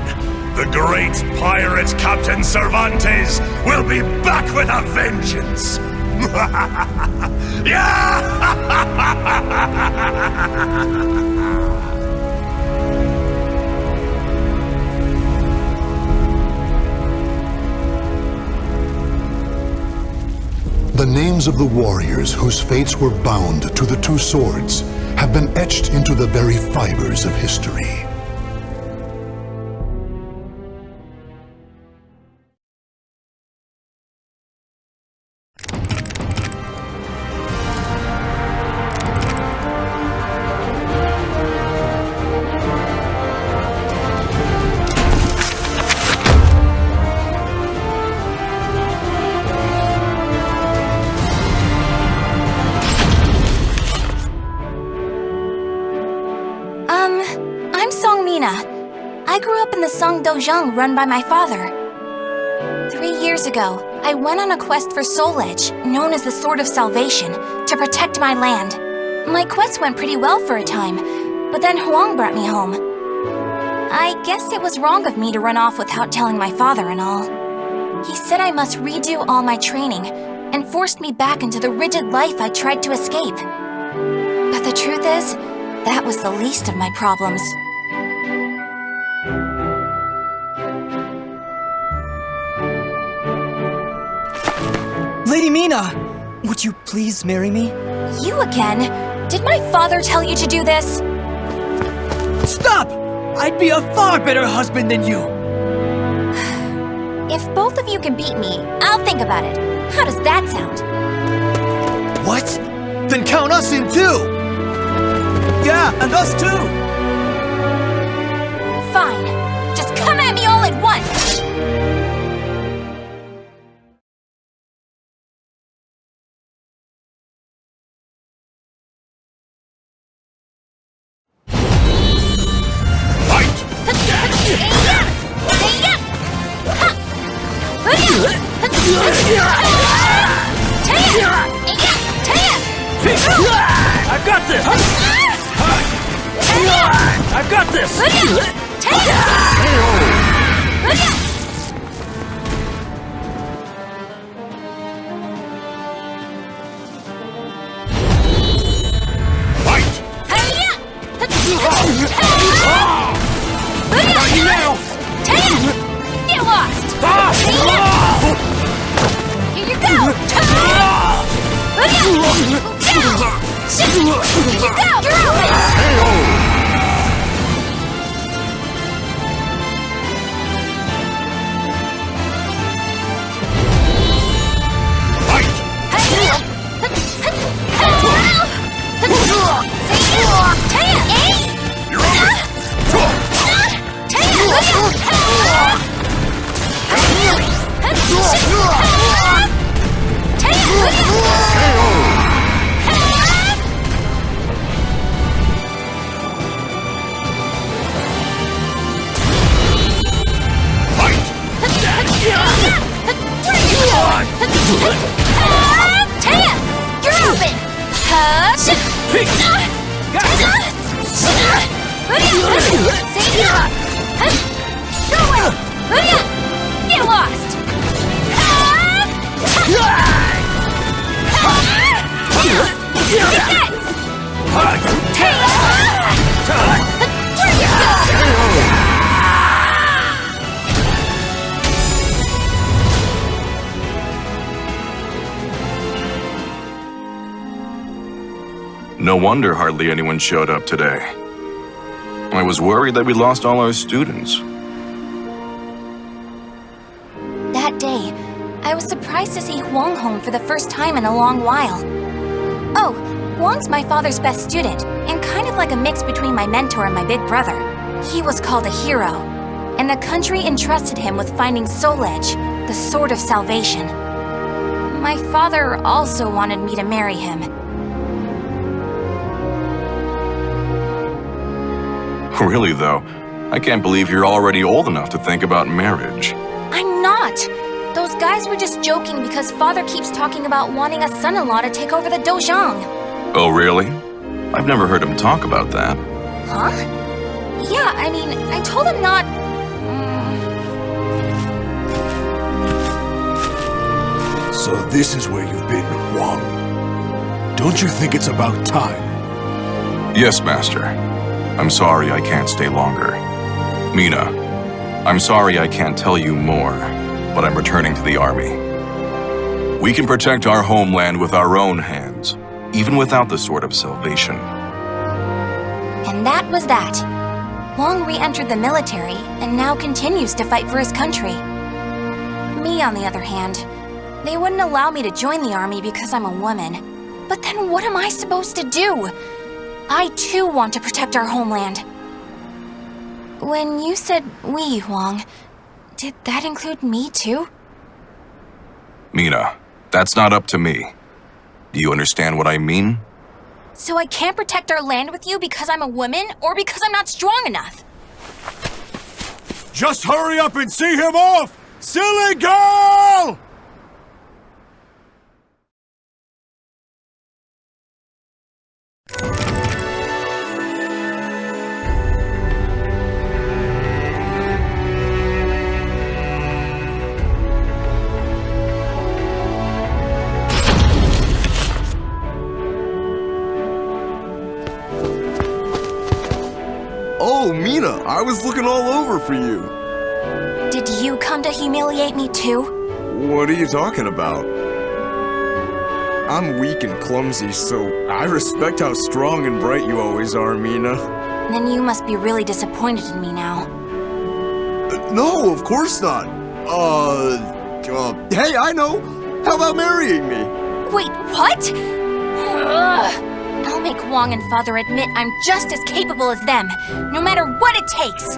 the great pirate Captain Cervantes will be back with a vengeance. The names of the warriors whose fates were bound to the two swords have been etched into the very fibers of history. I grew up in the Song Dojang run by my father. 3 years ago, I went on a quest for Soul Edge, known as the Sword of Salvation, to protect my land. My quest went pretty well for a time, but then Huang brought me home. I guess it was wrong of me to run off without telling my father and all. He said I must redo all my training, and forced me back into the rigid life I tried to escape. But the truth is, that was the least of my problems. Lady Mina! Would you please marry me? You again? Did my father tell you to do this? Stop! I'd be a far better husband than you! If both of you can beat me, I'll think about it. How does that sound? What? Then count us in too! Yeah, and us too! Fine. Just come at me all at once! I've got this! I've got this! Get lost! Here you go! Here you go! You're open! Get lost! No wonder hardly anyone showed up today. I was worried that we lost all our students. That day, I was surprised to see Huang home for the first time in a long while. Oh, Huang's my father's best student, and kind of like a mix between my mentor and my big brother. He was called a hero, and the country entrusted him with finding Soul Edge, the Sword of Salvation. My father also wanted me to marry him. Really, though, I can't believe you're already old enough to think about marriage. I'm not! Those guys were just joking because father keeps talking about wanting a son-in-law to take over the Dojang. Oh, really? I've never heard him talk about that. Huh? Yeah, I mean, I told him not... So this is where you've been, Huang. Don't you think it's about time? Yes, Master. I'm sorry I can't stay longer. Mina, I'm sorry I can't tell you more, but I'm returning to the army. We can protect our homeland with our own hands, even without the Sword of Salvation. And that was that. Huang re-entered the military and now continues to fight for his country. Me, on the other hand, they wouldn't allow me to join the army because I'm a woman. But then what am I supposed to do? I too want to protect our homeland. When you said we, Huang, did that include me too? Mina, that's not up to me. Do you understand what I mean? So I can't protect our land with you because I'm a woman or because I'm not strong enough? Just hurry up and see him off! Silly girl! Oh, Mina, I was looking all over for you. Did you come to humiliate me too? What are you talking about? I'm weak and clumsy, so I respect how strong and bright you always are, Mina. Then you must be really disappointed in me now. No, of course not. Hey, I know. How about marrying me? Wait, what? Ugh. I'll make Wong and Father admit I'm just as capable as them, no matter what it takes.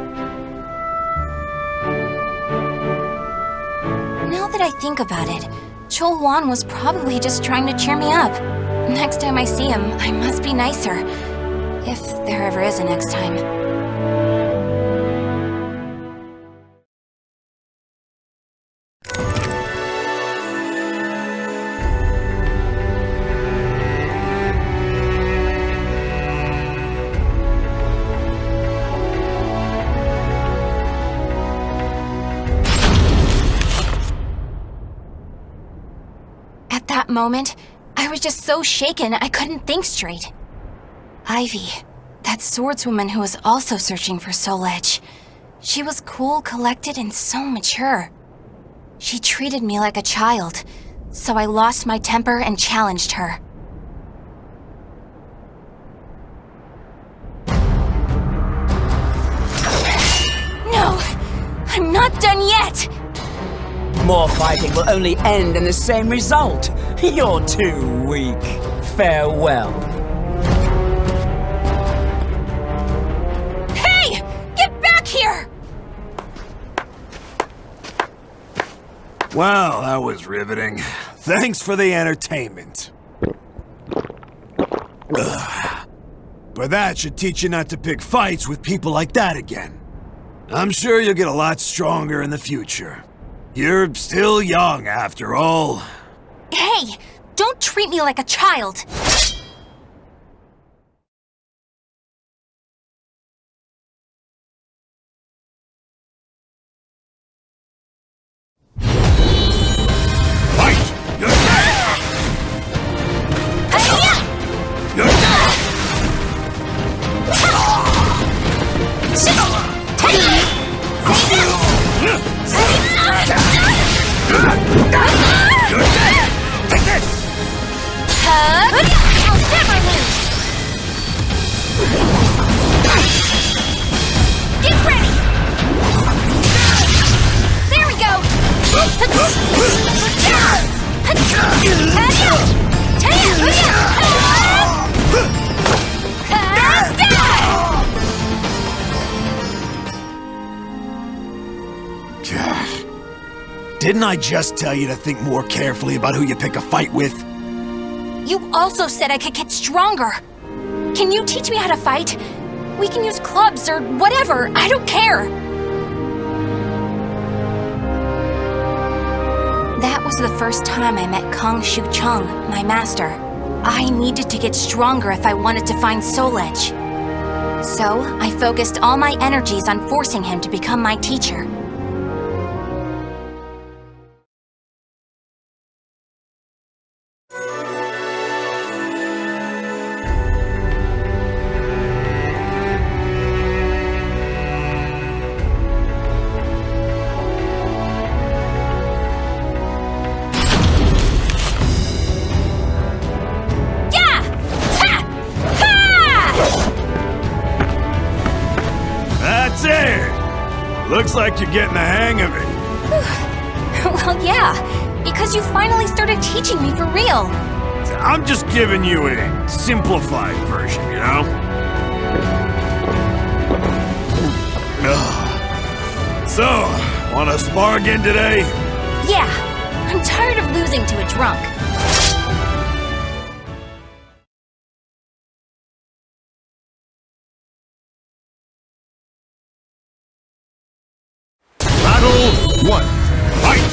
Now that I think about it, Chol Wan was probably just trying to cheer me up. Next time I see him, I must be nicer. If there ever is a next time. At that moment, I was just so shaken I couldn't think straight. Ivy, that swordswoman who was also searching for Soul Edge. She was cool, collected, and so mature. She treated me like a child, so I lost my temper and challenged her. No! I'm not done yet! More fighting will only end in the same result. You're too weak. Farewell. Hey! Get back here! Wow, that was riveting. Thanks for the entertainment. Ugh. But that should teach you not to pick fights with people like that again. I'm sure you'll get a lot stronger in the future. You're still young, after all. Hey! Don't treat me like a child! Didn't I just tell you to think more carefully about who you pick a fight with? You also said I could get stronger. Can you teach me how to fight? We can use clubs or whatever, I don't care. That was the first time I met Kong Shu Chung, my master. I needed to get stronger if I wanted to find Soul Edge. So, I focused all my energies on forcing him to become my teacher. That's it! Looks like you're getting the hang of it. Well, yeah, because you finally started teaching me for real. I'm just giving you a simplified version, you know? So, wanna spar again today? Yeah, I'm tired of losing to a drunk. 1, fight!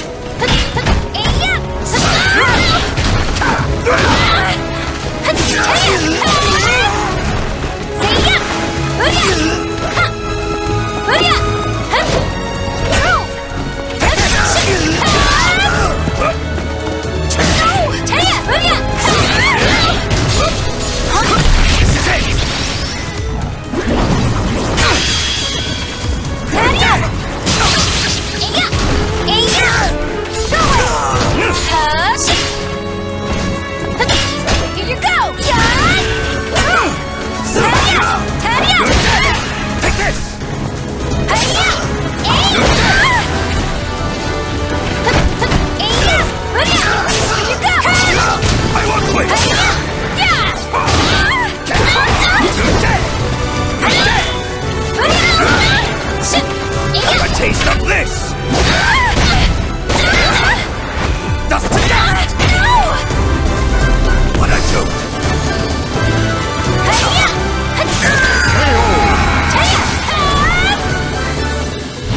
Taste of this! Dust to death! What a joke!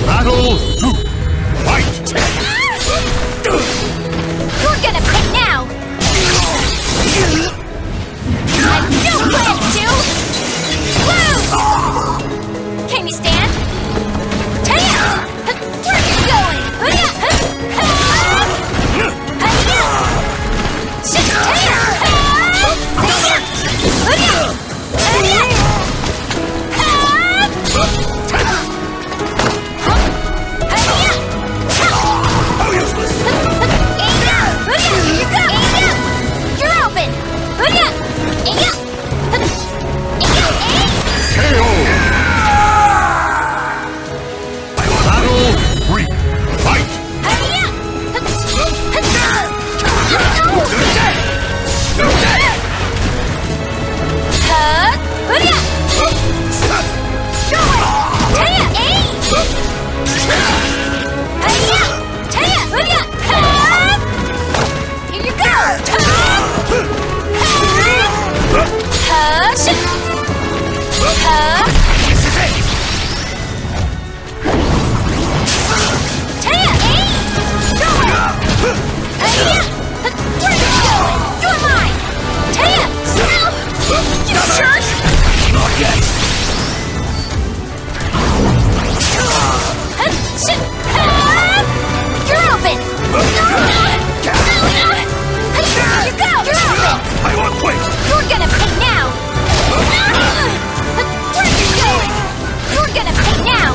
Battle 2! Fight! You're gonna quit now! I have no plans to! Lose! Can you stand? Where are you going? How useless! You're open! Battle 3! Fight! Here you go! You're mine! Taya! You jerk! Not yet! You're open! Here you go! You're open! I won't quit! You're gonna pay now! Where are you going? You're gonna pay now!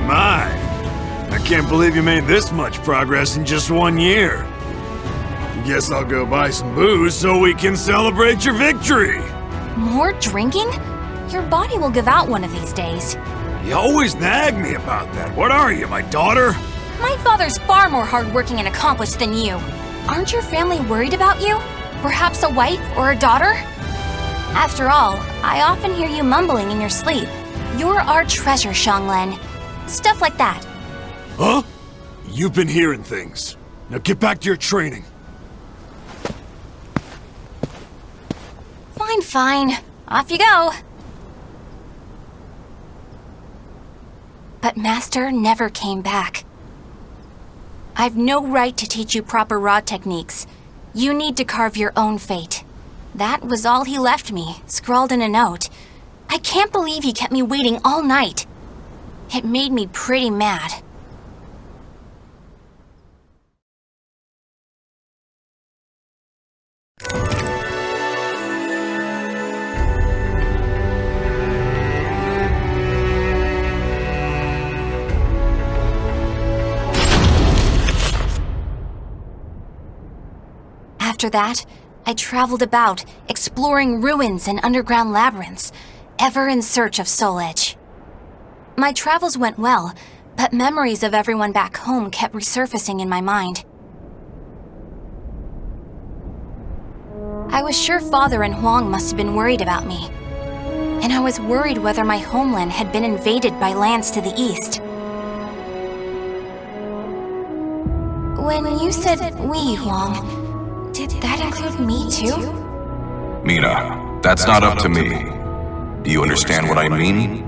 My. I can't believe you made this much progress in just 1 year. Guess I'll go buy some booze so we can celebrate your victory. More drinking? Your body will give out one of these days. You always nag me about that. What are you, my daughter? My father's far more hardworking and accomplished than you. Aren't your family worried about you? Perhaps a wife or a daughter? After all, I often hear you mumbling in your sleep. You're our treasure, Xianglen. Stuff like that. Huh? You've been hearing things. Now get back to your training. Fine, fine. Off you go. But Master never came back. I've no right to teach you proper rod techniques. You need to carve your own fate. That was all he left me, scrawled in a note. I can't believe he kept me waiting all night. It made me pretty mad. After that, I traveled about, exploring ruins and underground labyrinths, ever in search of Soul Edge. My travels went well, but memories of everyone back home kept resurfacing in my mind. I was sure Father and Huang must have been worried about me. And I was worried whether my homeland had been invaded by lands to the east. When you said we, Huang, did that include me too? Mina, that's not up to me. Do you understand what I mean?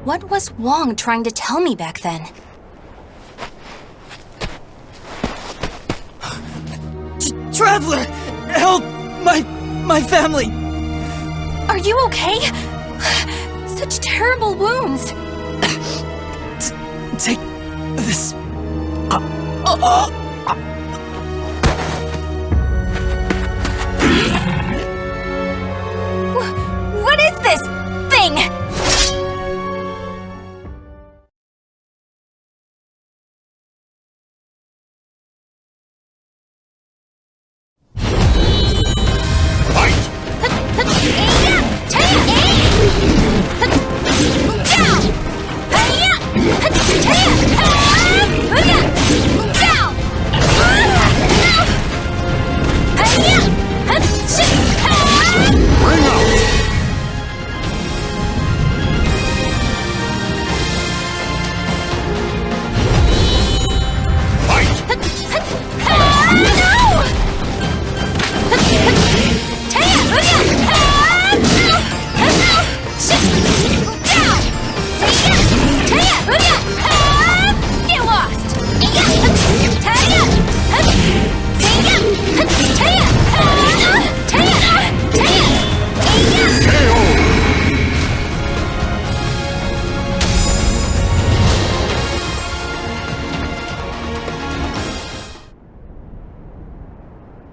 What was Wong trying to tell me back then? Traveler! Help! My family! Are you okay? Such terrible wounds! Take this. What is this thing?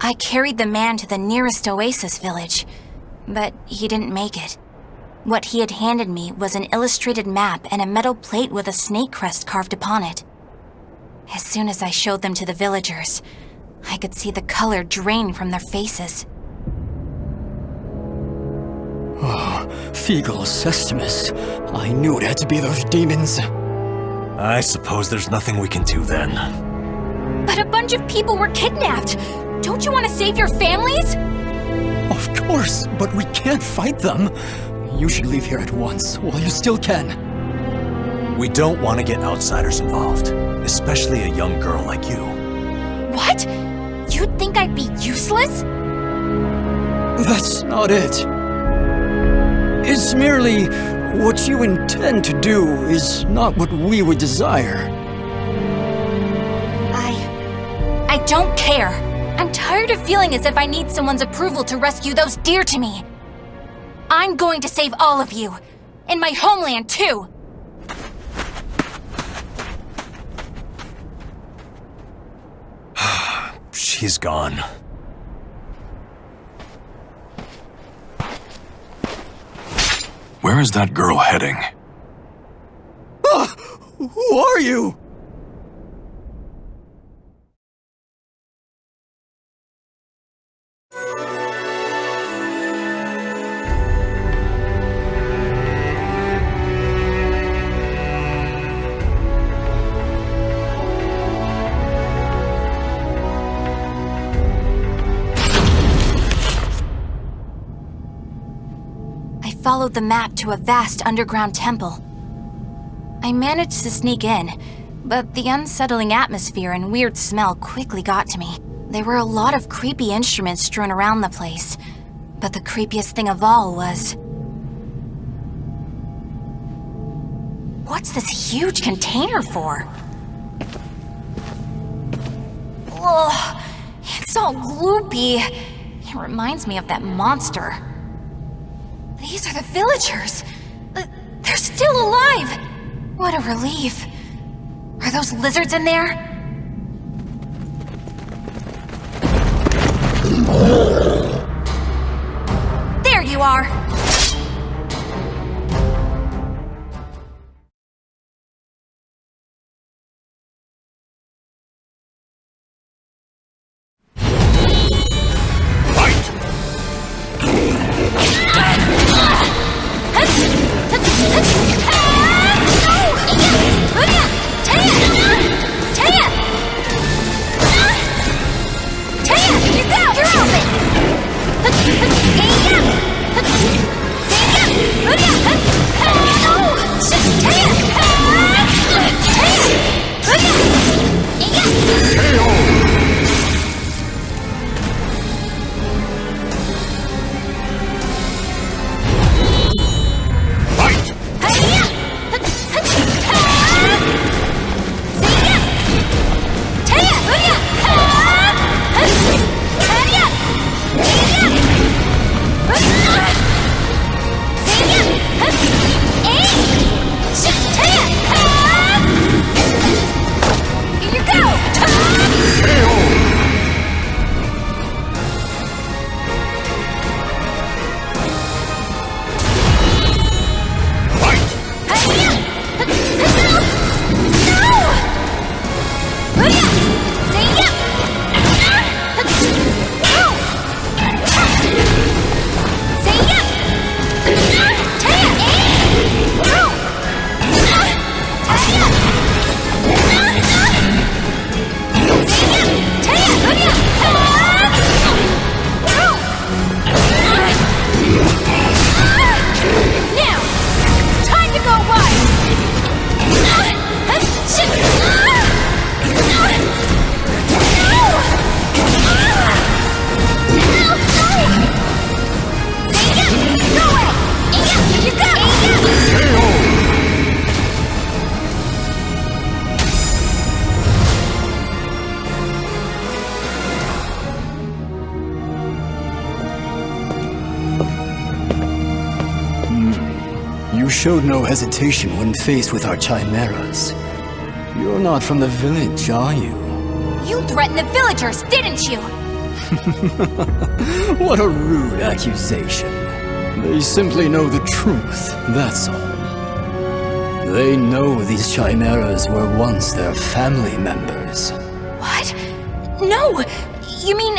I carried the man to the nearest oasis village, but he didn't make it. What he had handed me was an illustrated map and a metal plate with a snake crest carved upon it. As soon as I showed them to the villagers, I could see the color drain from their faces. Oh, Feegle Sestimus. I knew it had to be those demons. I suppose there's nothing we can do then. But a bunch of people were kidnapped! Don't you want to save your families? Of course, but we can't fight them. You should leave here at once, while you still can. We don't want to get outsiders involved, especially a young girl like you. What? You'd think I'd be useless? That's not it. It's merely what you intend to do is not what we would desire. I don't care. I'm tired of feeling as if I need someone's approval to rescue those dear to me. I'm going to save all of you. And my homeland, too. She's gone. Where is that girl heading? Who are you? Followed the map to a vast underground temple. I managed to sneak in, but the unsettling atmosphere and weird smell quickly got to me. There were a lot of creepy instruments strewn around the place, but the creepiest thing of all was... What's this huge container for? Ugh, it's all gloopy. It reminds me of that monster. These are the villagers! They're still alive! What a relief. Are those lizards in there? There you are! showed no hesitation when faced with our chimeras. You're not from the village, are you? You threatened the villagers, didn't you? What a rude accusation. They simply know the truth, that's all. They know these chimeras were once their family members. What? No! You mean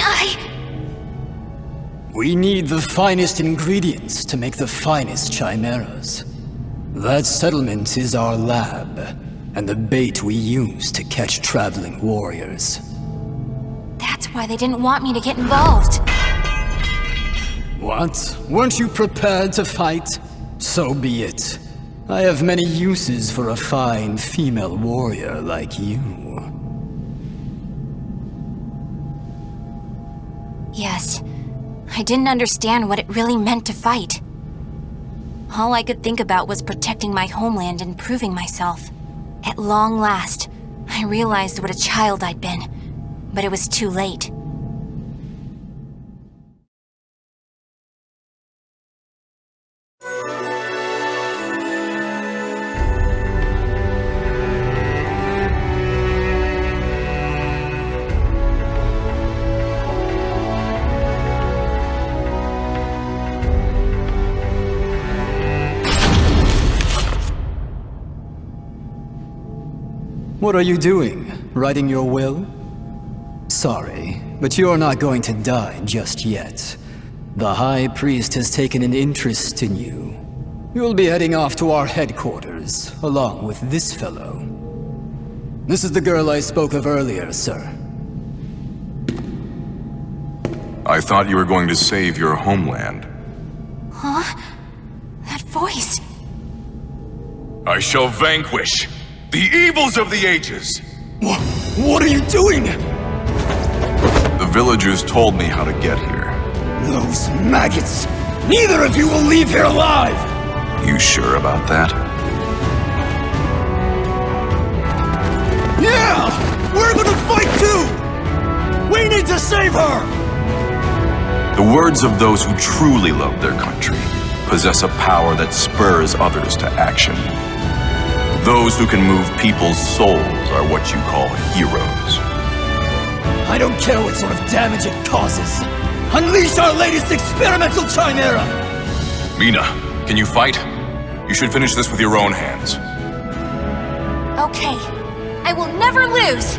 We need the finest ingredients to make the finest chimeras. That settlement is our lab, and the bait we use to catch traveling warriors. That's why they didn't want me to get involved. What? Weren't you prepared to fight? So be it. I have many uses for a fine female warrior like you. Yes. I didn't understand what it really meant to fight. All I could think about was protecting my homeland and proving myself. At long last, I realized what a child I'd been, but it was too late. What are you doing? Writing your will? Sorry, but you're not going to die just yet. The High Priest has taken an interest in you. You'll be heading off to our headquarters, along with this fellow. This is the girl I spoke of earlier, sir. I thought you were going to save your homeland. Huh? That voice... I shall vanquish the evils of the ages! What are you doing? The villagers told me how to get here. Those maggots! Neither of you will leave here alive! You sure about that? Yeah! We're gonna fight too! We need to save her! The words of those who truly love their country possess a power that spurs others to action. Those who can move people's souls are what you call heroes. I don't care what sort of damage it causes. Unleash our latest experimental chimera! Mina, can you fight? You should finish this with your own hands. Okay. I will never lose!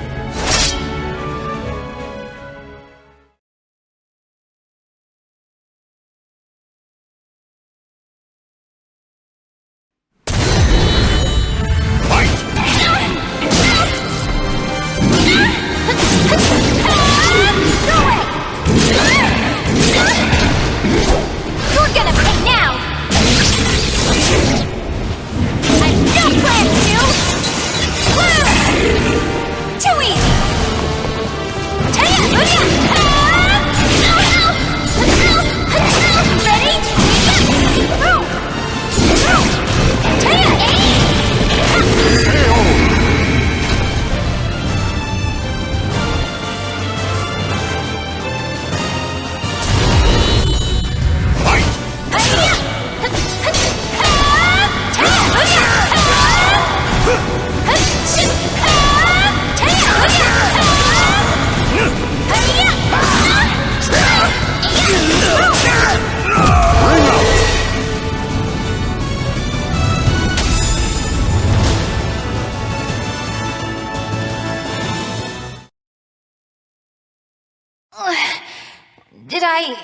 Did I...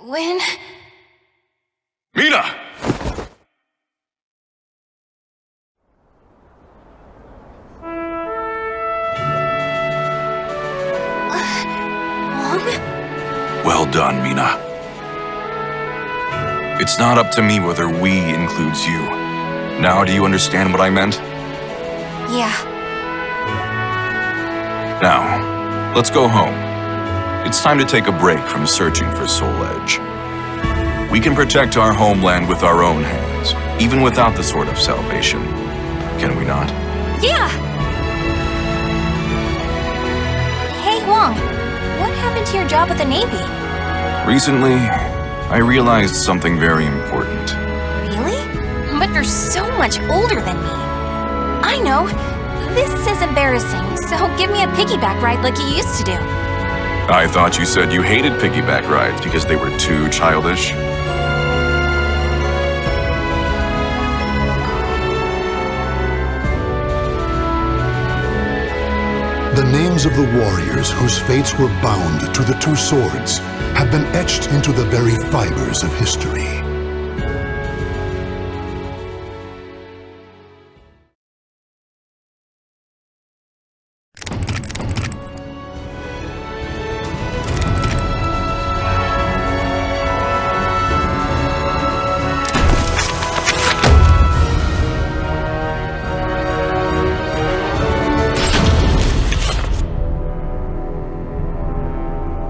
win? Mina! Well done, Mina. It's not up to me whether we includes you. Now do you understand what I meant? Yeah. Now, let's go home. It's time to take a break from searching for Soul Edge. We can protect our homeland with our own hands, even without the Sword of Salvation. Can we not? Yeah! Hey, Wong. What happened to your job at the Navy? Recently, I realized something very important. Really? but you're so much older than me. I know. This is embarrassing, so give me a piggyback ride like you used to do. I thought you said you hated piggyback rides because they were too childish. The names of the warriors whose fates were bound to the two swords have been etched into the very fibers of history.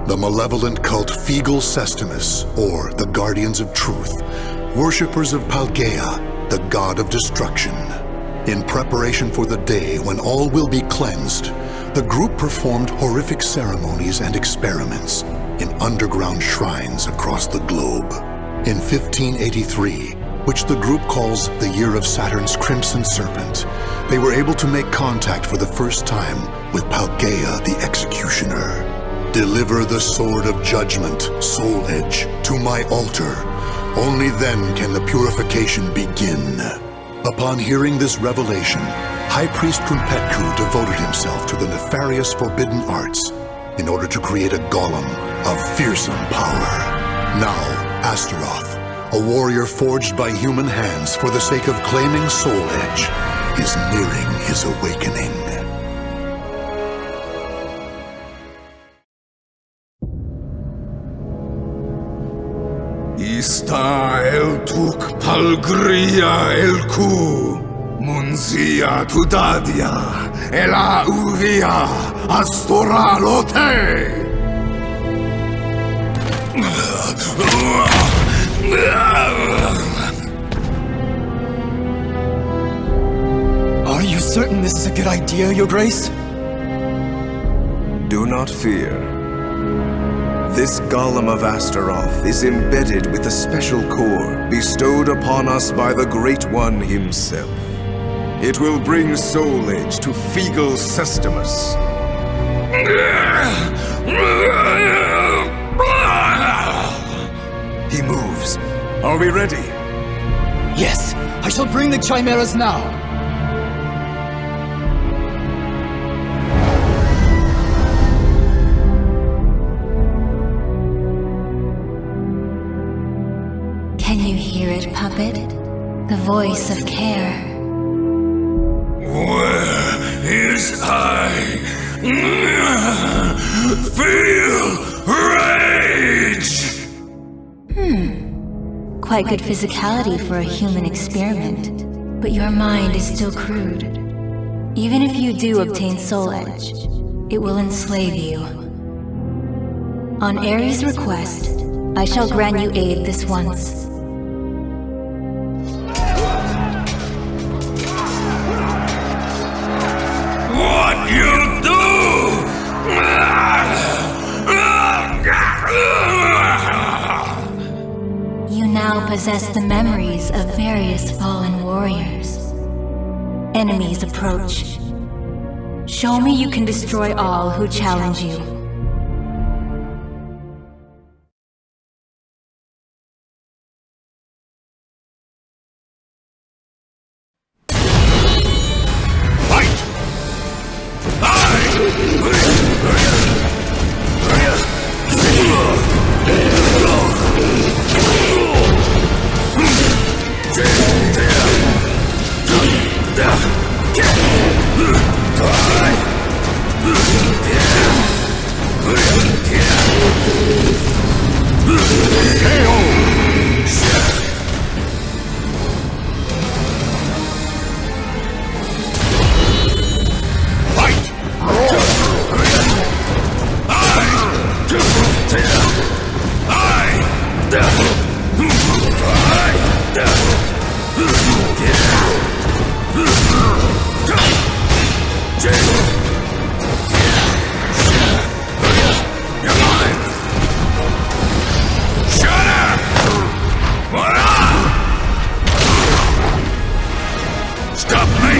The malevolent cult Fegal Sestimus, or the Guardians of Truth, worshippers of Paldea, the god of destruction. In preparation for the day when all will be cleansed, the group performed horrific ceremonies and experiments in underground shrines across the globe. In 1583, which the group calls the Year of Saturn's Crimson Serpent, they were able to make contact for the first time with Paldea the Executioner. Deliver the sword of judgment, Soul Edge, to my altar. Only then can the purification begin. Upon hearing this revelation, High Priest Kunpetku devoted himself to the nefarious forbidden arts in order to create a golem of fearsome power. Now, Astaroth, a warrior forged by human hands for the sake of claiming Soul Edge, is nearing his awakening. Ista el tuk palgria el ku, munzia tudadia, ela uvia, astora lote. Are you certain this is a good idea, Your Grace? Do not fear. This golem of Astaroth is embedded with a special core bestowed upon us by the Great One himself. It will bring Soul Edge to Fegal Sestimus. He moves. Are we ready? Yes, I shall bring the chimeras now. Can you hear it, puppet? The voice of care. Where is I? Feel rage! Quite good physicality for a human experiment. But your mind is still crude. Even if you do obtain Soul Edge, it will enslave you. On Ares' request, I shall grant you aid this once. What you do? You now possess the memories of various fallen warriors. Enemies approach. Show me you can destroy all who challenge you.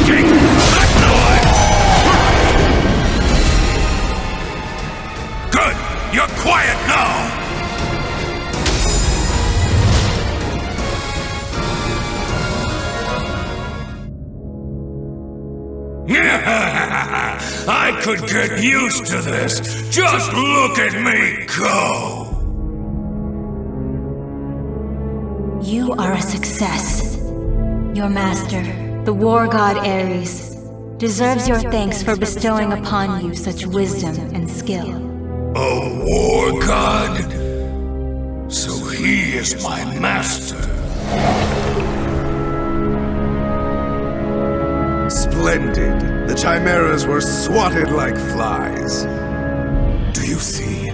making that noise! Good! You're quiet now! I could get used to this. Just look at me go! You are a success. Your master, the war god Ares, deserves your thanks for bestowing upon you such wisdom and skill. A war god? So he is my master. Splendid. The chimeras were swatted like flies. Do you see?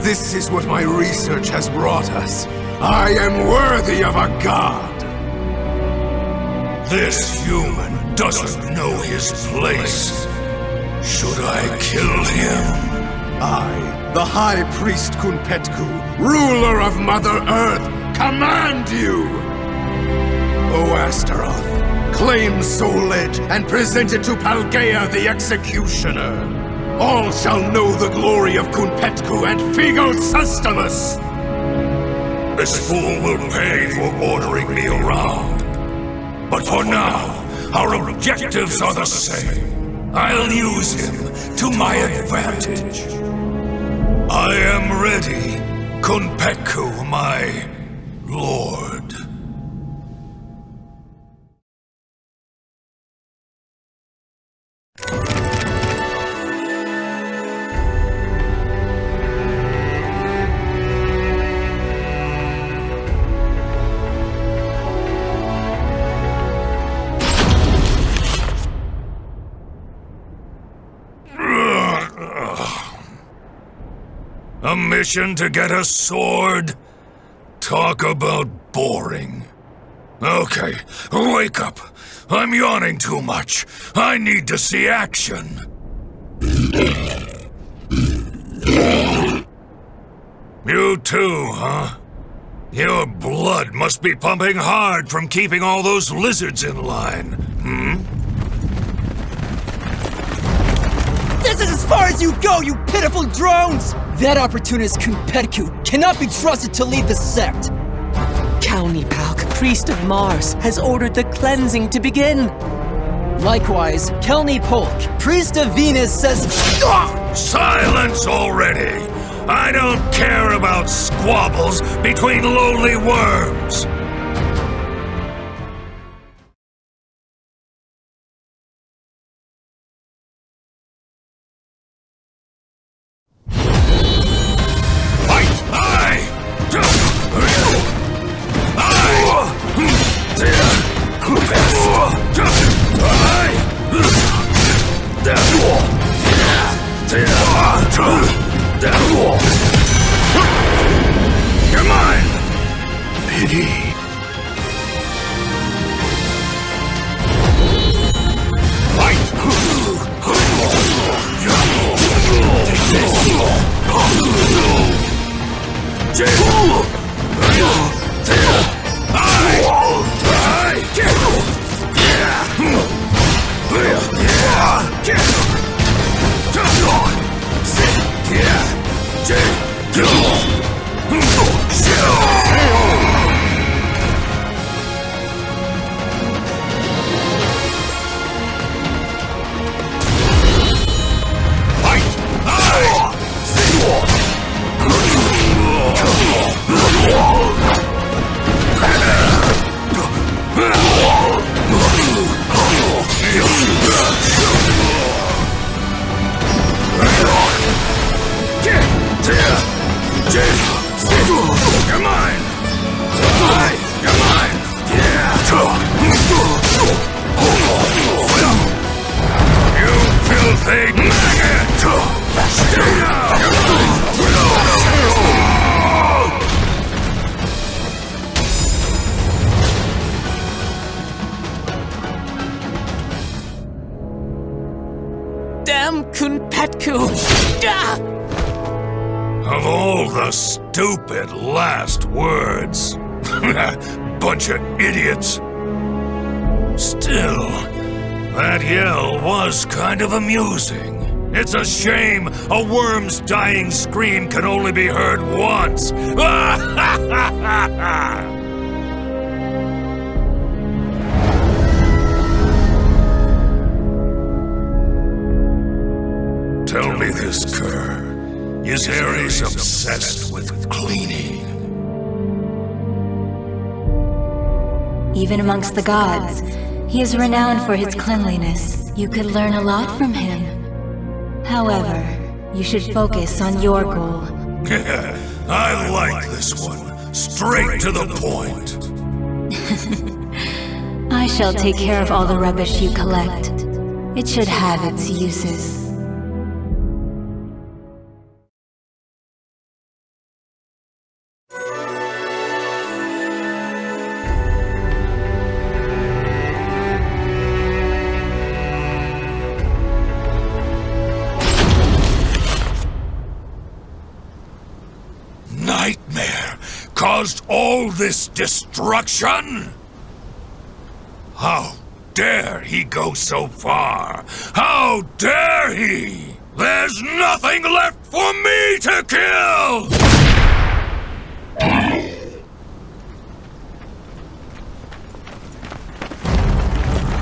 This is what my research has brought us. I am worthy of a god. This human doesn't know his place. Should I kill him? I, the High Priest Kunpetku, ruler of Mother Earth, command you! O Astaroth, claim Soul Edge and present it to Palgaea the Executioner. All shall know the glory of Kunpetku and Figo Sustamus! This fool will pay for ordering me around. But for now, our objectives are the same. I'll use him to my advantage. I am ready, Kunpetku, my lord. A mission to get a sword? Talk about boring. Okay, wake up. I'm yawning too much. I need to see action. You too, huh? Your blood must be pumping hard from keeping all those lizards in line, hmm? This is as far as you go, you pitiful drones! That opportunist Kunpetku cannot be trusted to lead the sect. Kalnipalk, priest of Mars, has ordered the cleansing to begin. Likewise, Kelni Polk, priest of Venus, says... Silence already! I don't care about squabbles between lowly worms! You're mine! Pity. Fight! You're mine! You're mine! You filthy maggot! Stay down! Damn Kunpetku! Of all the stupid last words. Bunch of idiots. Still, That yell was kind of amusing. It's a shame a worm's dying scream can only be heard once. Tell me this, Kerr. Is Ares obsessed with cleaning? Even amongst the gods, he is renowned for his cleanliness. You could learn a lot from him. However, you should focus on your goal. I like this one. Straight to the point. I shall take care of all the rubbish you collect. It should have its uses. Nightmare caused all this destruction? How dare he go so far? How dare he? There's nothing left for me to kill!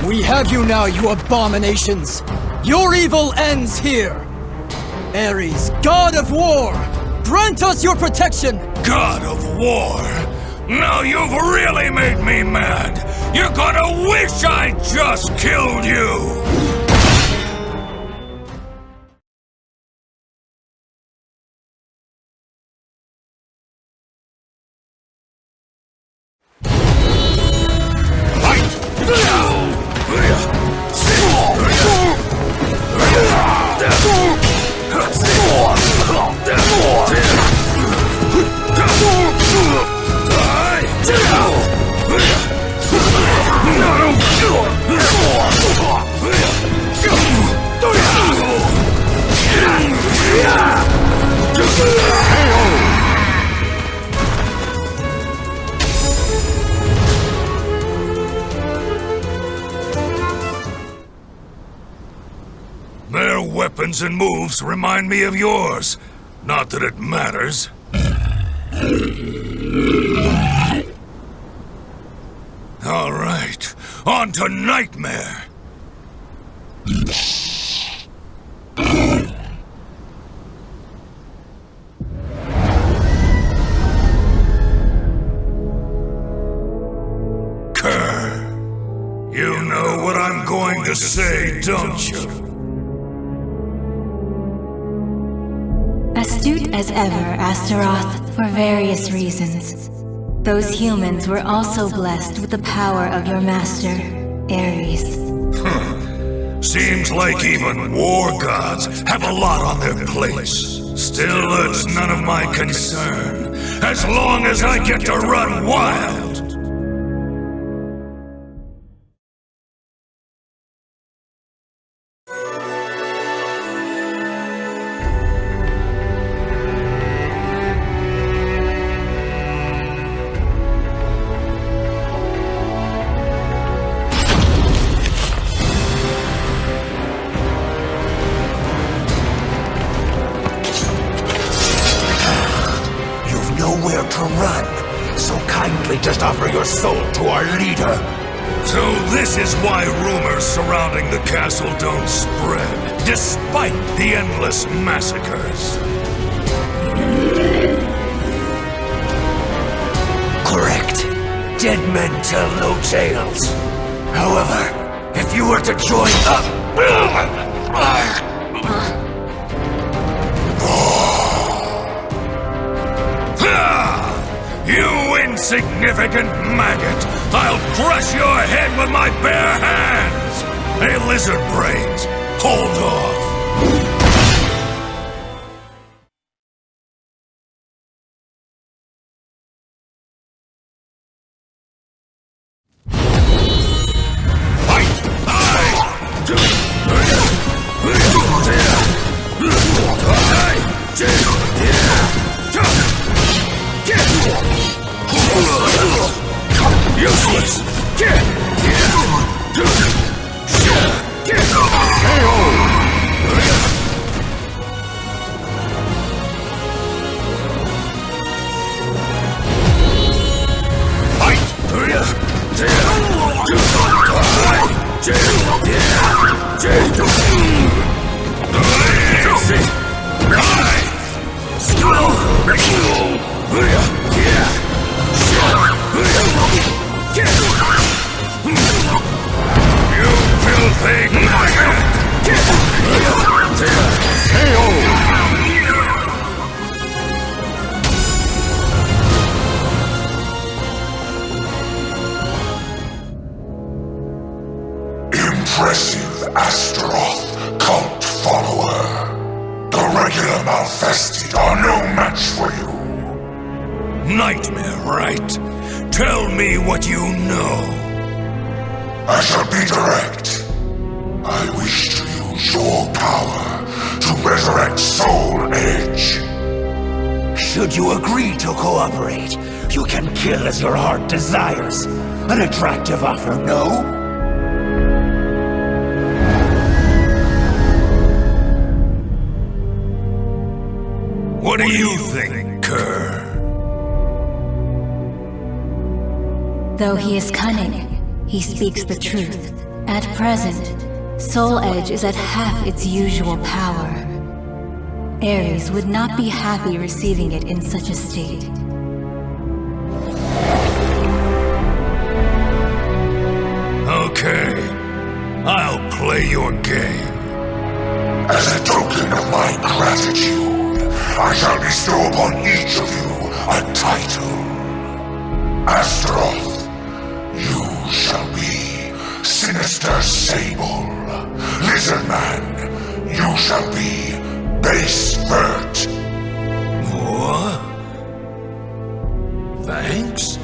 We have you now, you abominations! Your evil ends here! Ares, god of war! Grant us your protection! God of War! Now you've really made me mad! You're gonna wish I just killed you! Their weapons and moves remind me of yours. Not that it matters. All right, on to Nightmare. Kerr, you know what I'm going to say, don't you? Astute as ever, Astaroth, for various reasons. Those humans were also blessed with the power of your master, Ares. Seems like even war gods have a lot on their plates. Still, it's none of my concern, as long as I get to run wild. Nowhere to run, so kindly just offer your soul to our leader. So this is why rumors surrounding the castle don't spread, despite the endless massacres. Correct. Dead men tell no tales. However, if you were to join You insignificant maggot! I'll crush your head with my bare hands! Hey, lizard brains, hold off! Useless! aggressive Astaroth cult follower. The regular Malfested are no match for you. Nightmare, right? Tell me what you know. I shall be direct. I wish to use your power to resurrect Soul Edge. Should you agree to cooperate, you can kill as your heart desires. An attractive offer, no? What do you think, Kerr? Though he is cunning, he speaks the truth. At present, Soul Edge is at half its usual power. Ares would not be happy receiving it in such a state. Okay, I'll play your game. As a token of my gratitude, I shall bestow upon each of you a title. Astaroth, you shall be Sinister Sable. Lizardman, you shall be Base Vert. What? Thanks?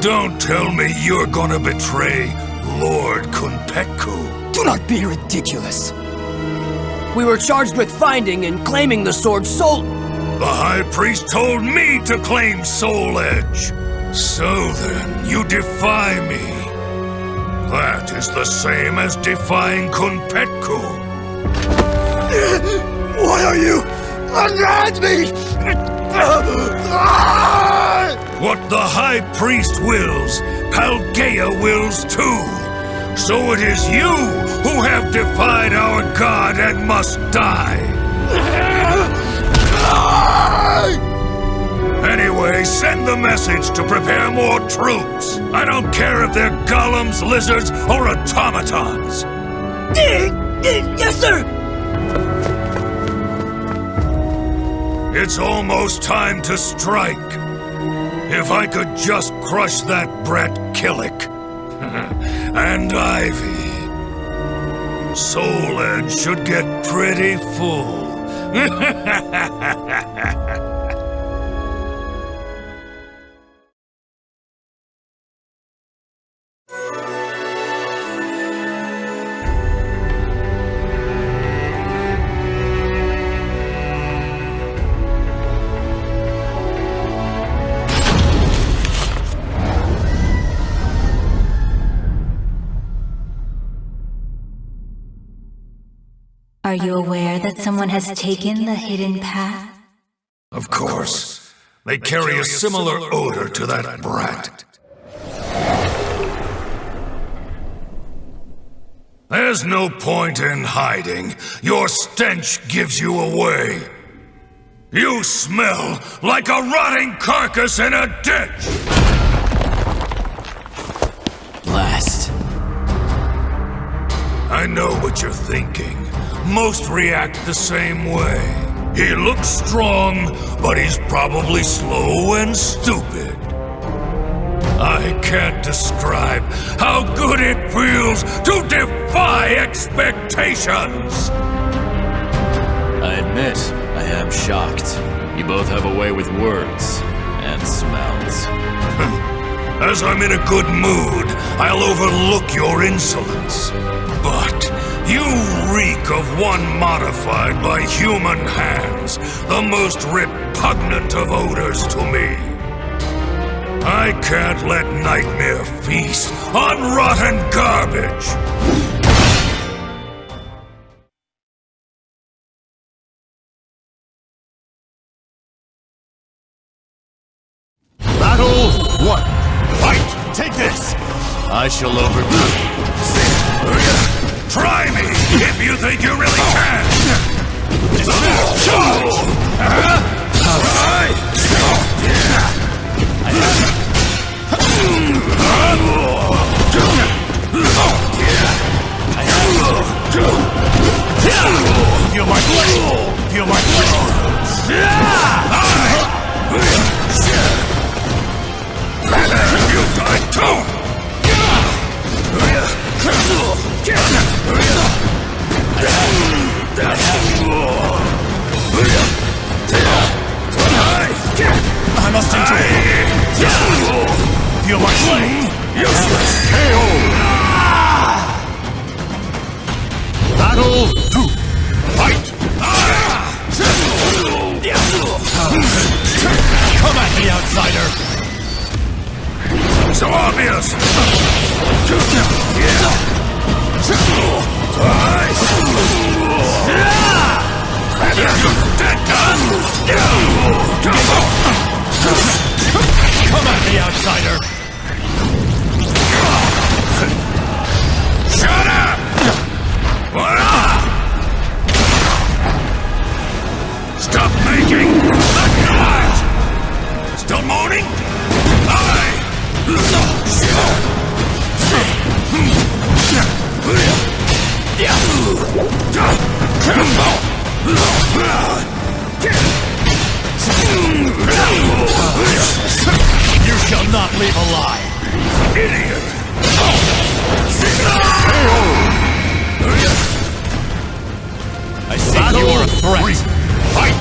Don't tell me you're gonna betray Lord Kunpetku. Do not be ridiculous. We were charged with finding and claiming the sword Soul... The High Priest told me to claim Soul Edge. So then, you defy me. That is the same as defying Kunpetku. Why are you unmad me? What the High Priest wills, Paldea wills too. So it is you who have defied our god and must die. Anyway, send the message to prepare more troops. I don't care if they're golems, lizards, or automatons. Yes, sir! It's almost time to strike. If I could just crush that brat Killick. And Ivy. Soul Edge should get pretty full. Are you aware that someone has taken the hidden path? Of course. They carry a similar odor to that brat. There's no point in hiding. Your stench gives you away. You smell like a rotting carcass in a ditch! Blast. I know what you're thinking. Most react the same way. He looks strong, but he's probably slow and stupid. I can't describe how good it feels to defy expectations! I admit, I am shocked. You both have a way with words and smells. As I'm in a good mood, I'll overlook your insolence. But you reek of one modified by human hands, the most repugnant of odors to me. I can't let Nightmare feast on rotten garbage! Battle 1. Fight! Take this! I shall overcome. Try me, if you think you really can! Charge! Feel my blade! Feel my blade! You die too! I must endure. Feel my blade! Useless! KO! Battle 2! Fight! Come at me, outsider! So obvious! Come at me, outsider! Shut up! Stop making the noise! Still moaning? You shall not leave alive! Idiot! I see you are a threat! Fight!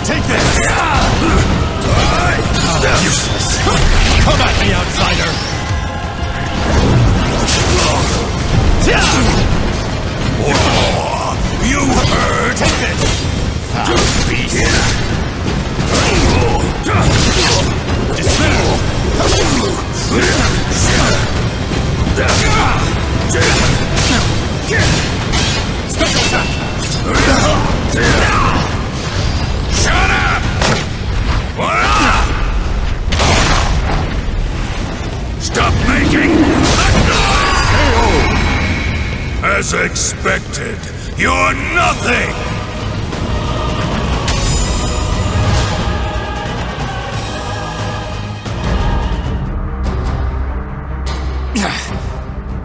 Take this! Useless! Come at me, outsider! You heard! Take this! Foul beast! Special attack! Shut up! Stop making that noise! As expected, you're nothing!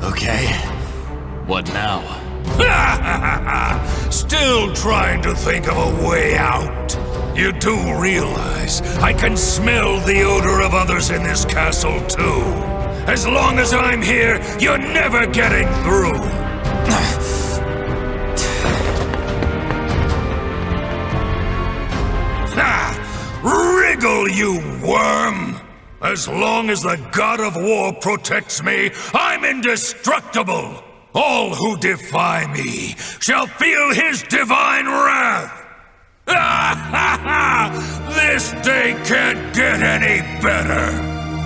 Okay. What now? Still trying to think of a way out. You do realize I can smell the odor of others in this castle too. As long as I'm here, you're never getting through. Wriggle, you worm! As long as the God of War protects me, I'm indestructible! All who defy me shall feel his divine wrath! This day can't get any better!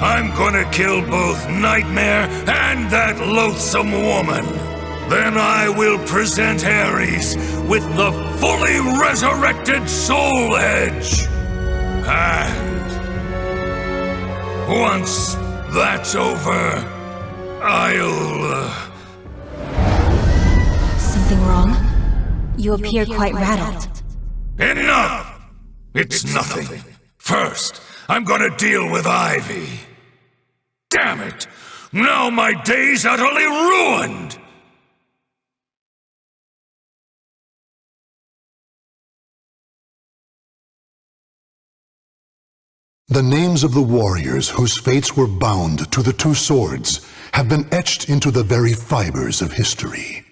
I'm gonna kill both Nightmare and that loathsome woman! Then I will present Ares with the fully resurrected Soul Edge! And once that's over, I'll... Something wrong? You appear quite rattled. Enough! It's nothing. First, I'm gonna deal with Ivy. Damn it! Now my day's utterly ruined! The names of the warriors whose fates were bound to the two swords have been etched into the very fibers of history.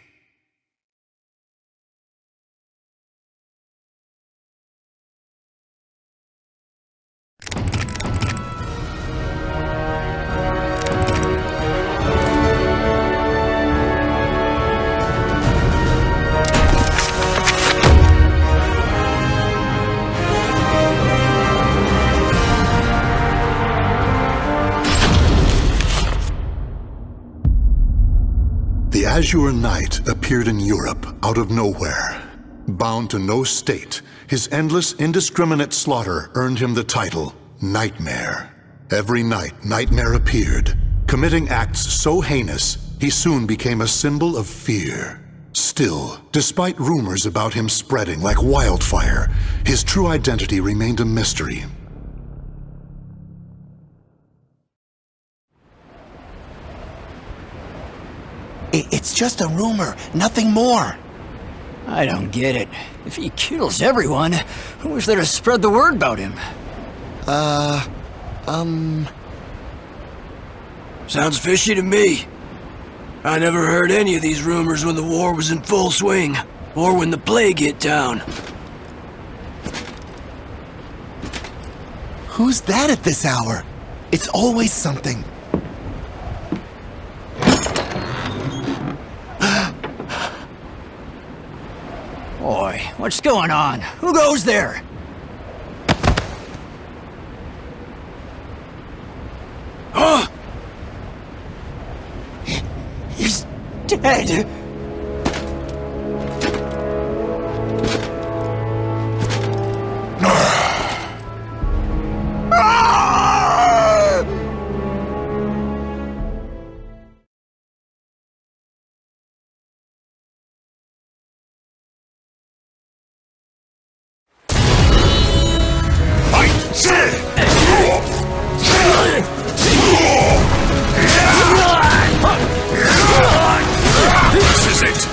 The Azure Knight appeared in Europe out of nowhere. Bound to no state, his endless, indiscriminate slaughter earned him the title Nightmare. Every night, Nightmare appeared, committing acts so heinous, he soon became a symbol of fear. Still, despite rumors about him spreading like wildfire, his true identity remained a mystery. It's just a rumor, nothing more. I don't get it. If he kills everyone, who's there to spread the word about him? Sounds fishy to me. I never heard any of these rumors when the war was in full swing, or when the plague hit town. Who's that at this hour? It's always something. Boy, what's going on? Who goes there? Huh? He's dead. This is it!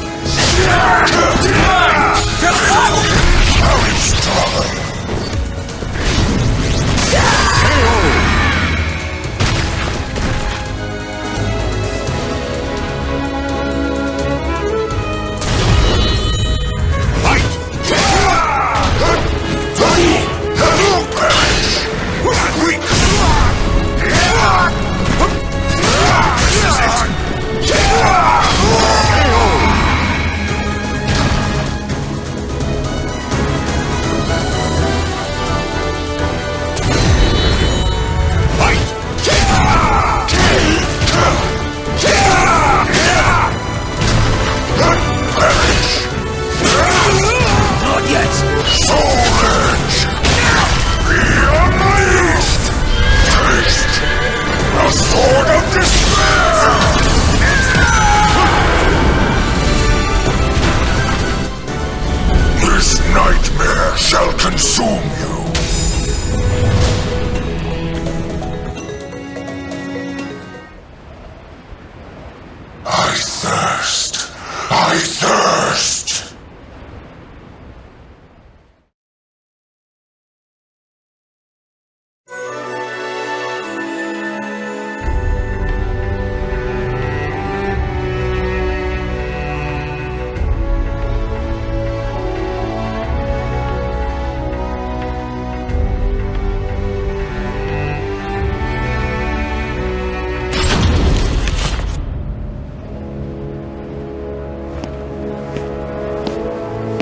I thirst!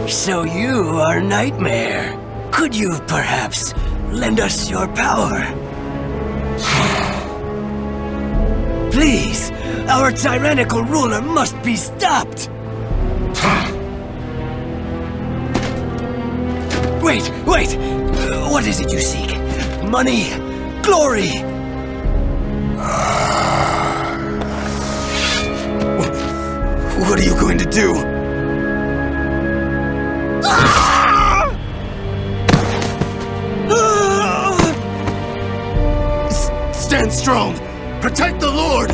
So you are Nightmare. Could you perhaps lend us your power? Please, our tyrannical ruler must be stopped. Wait! What is it you seek? Money? Glory? What are you going to do? Stand strong! Protect the Lord!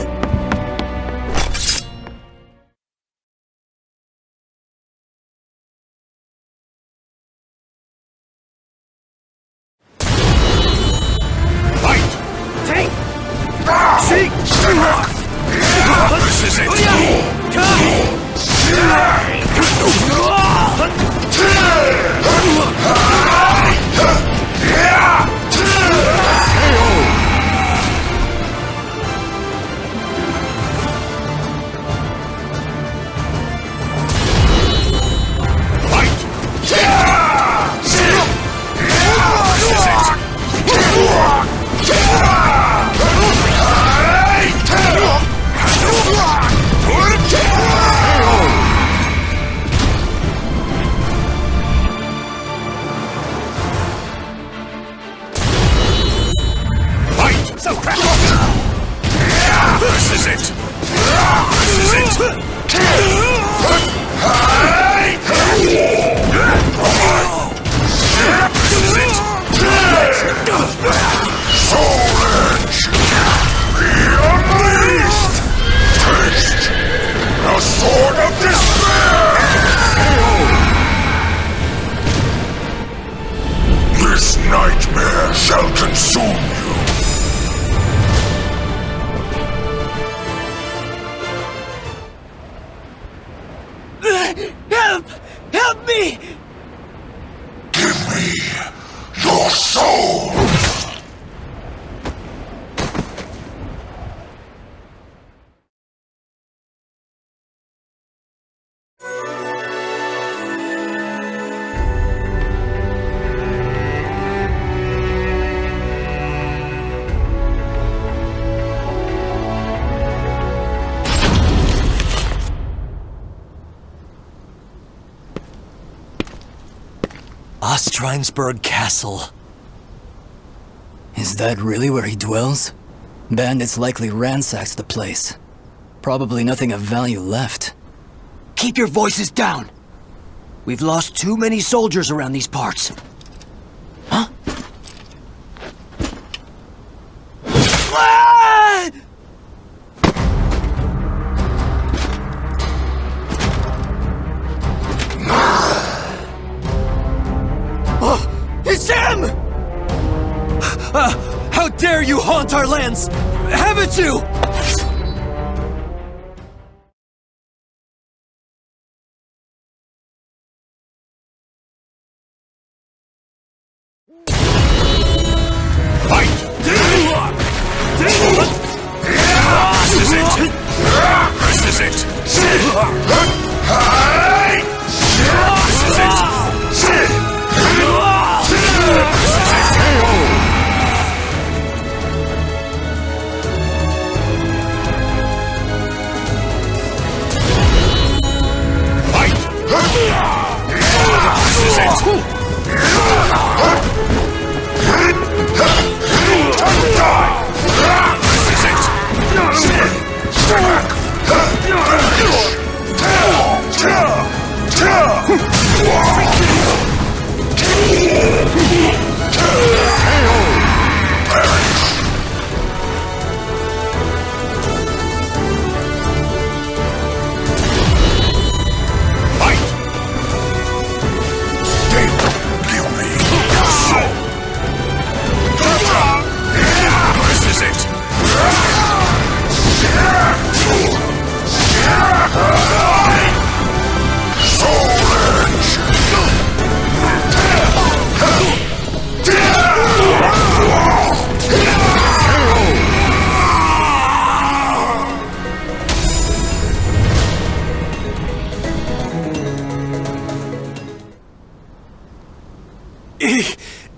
Fight! Take! Seek! This is it! This is it! the sword of despair! This nightmare shall consume you. Help! Help me! Give me your soul! Ostrinesburg Castle. Is that really where he dwells? Bandits likely ransacked the place. Probably nothing of value left. Keep your voices down! We've lost too many soldiers around these parts. Huh? Ah! Oh, it's him! How dare you haunt our lands! Haven't you?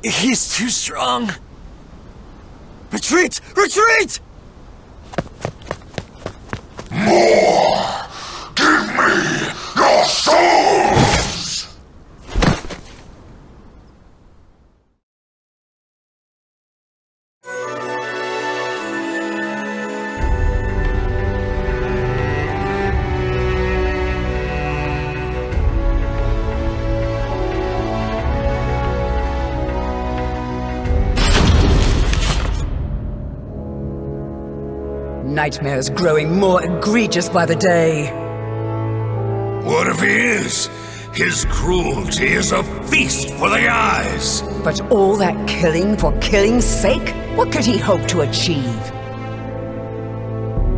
He's too strong. Retreat! Retreat! More! Give me your souls! Nightmares growing more egregious by the day. What if he is? His cruelty is a feast for the eyes. But all that killing for killing's sake? What could he hope to achieve?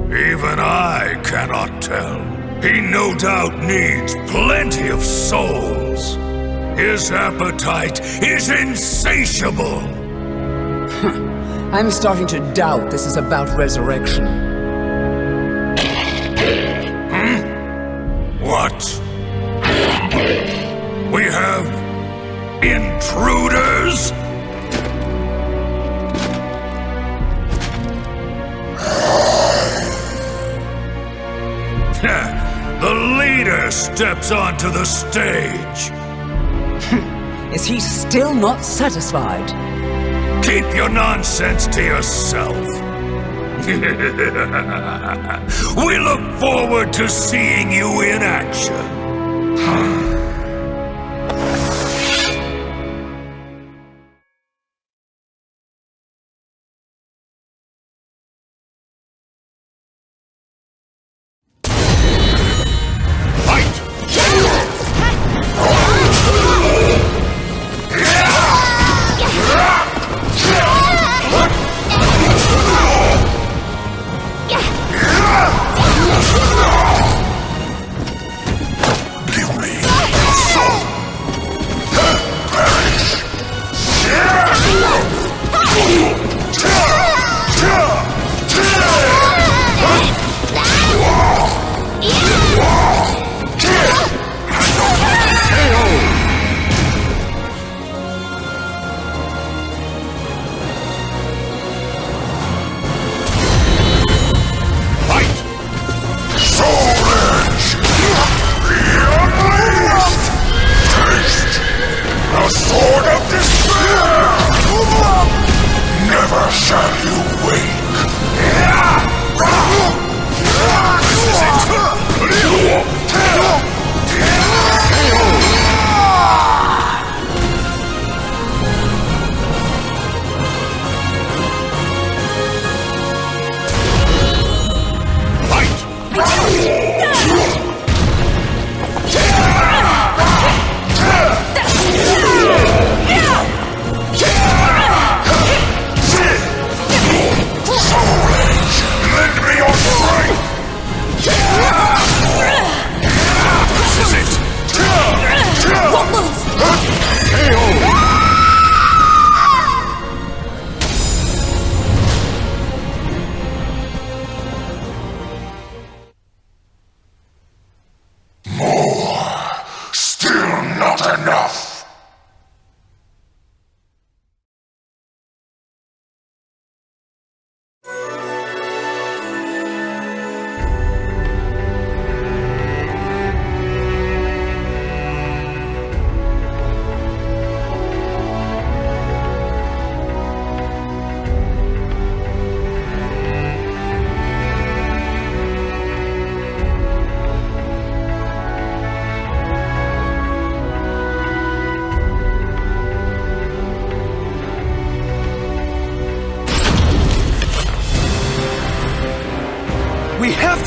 Even I cannot tell. He no doubt needs plenty of souls. His appetite is insatiable. I'm starting to doubt this is about resurrection. What? We have intruders? The leader steps onto the stage. Is he still not satisfied? Keep your nonsense to yourself. We look forward to seeing you in action.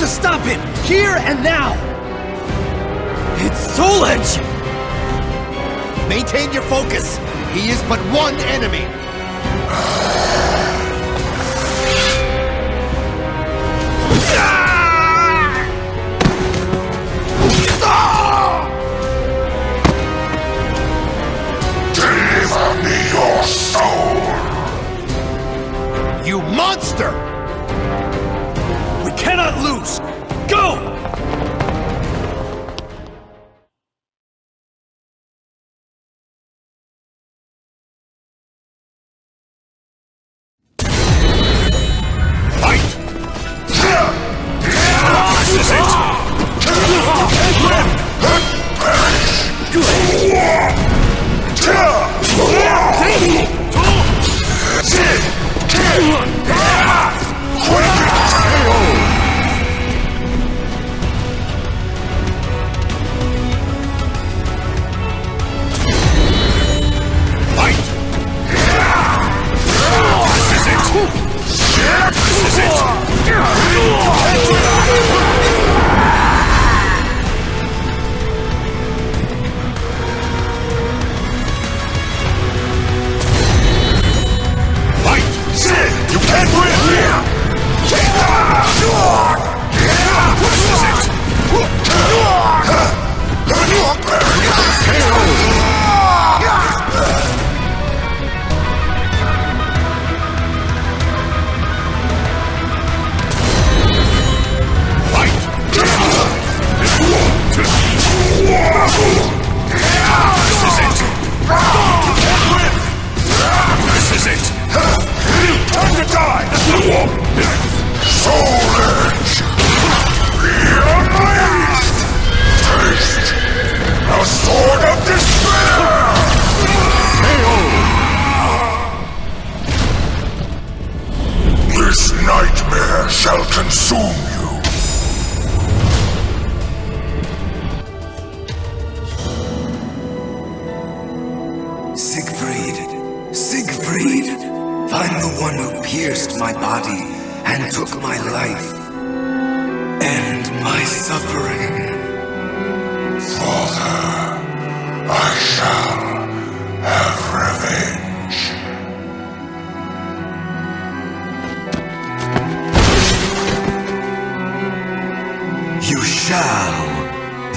to stop him, here and now! It's Soul Edge! Maintain your focus. He is but one enemy. Deliver me your soul! You monster! We cannot lose! Go!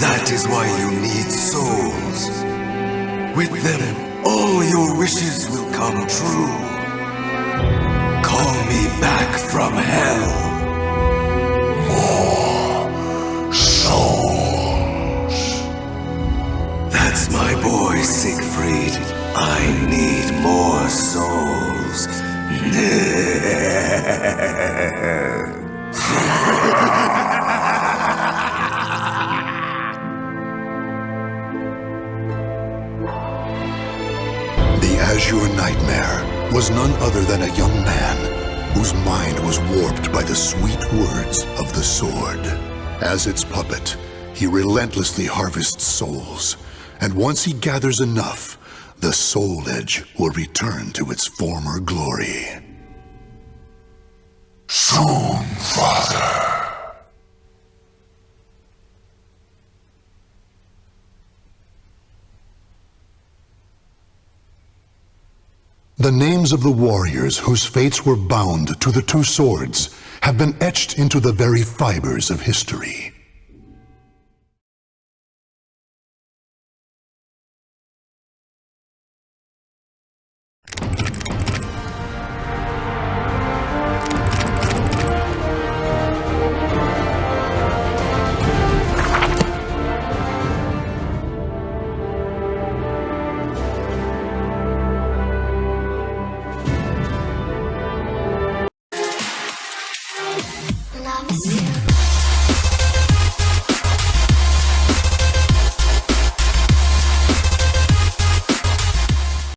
That is why you need souls. With them, all your wishes will come true. Call me back from hell. More souls. That's my boy, Siegfried. I need more souls. Azure Nightmare was none other than a young man whose mind was warped by the sweet words of the sword. As its puppet, he relentlessly harvests souls, and once he gathers enough, the Soul Edge will return to its former glory. Soon, Father. The names of the warriors whose fates were bound to the two swords have been etched into the very fibers of history.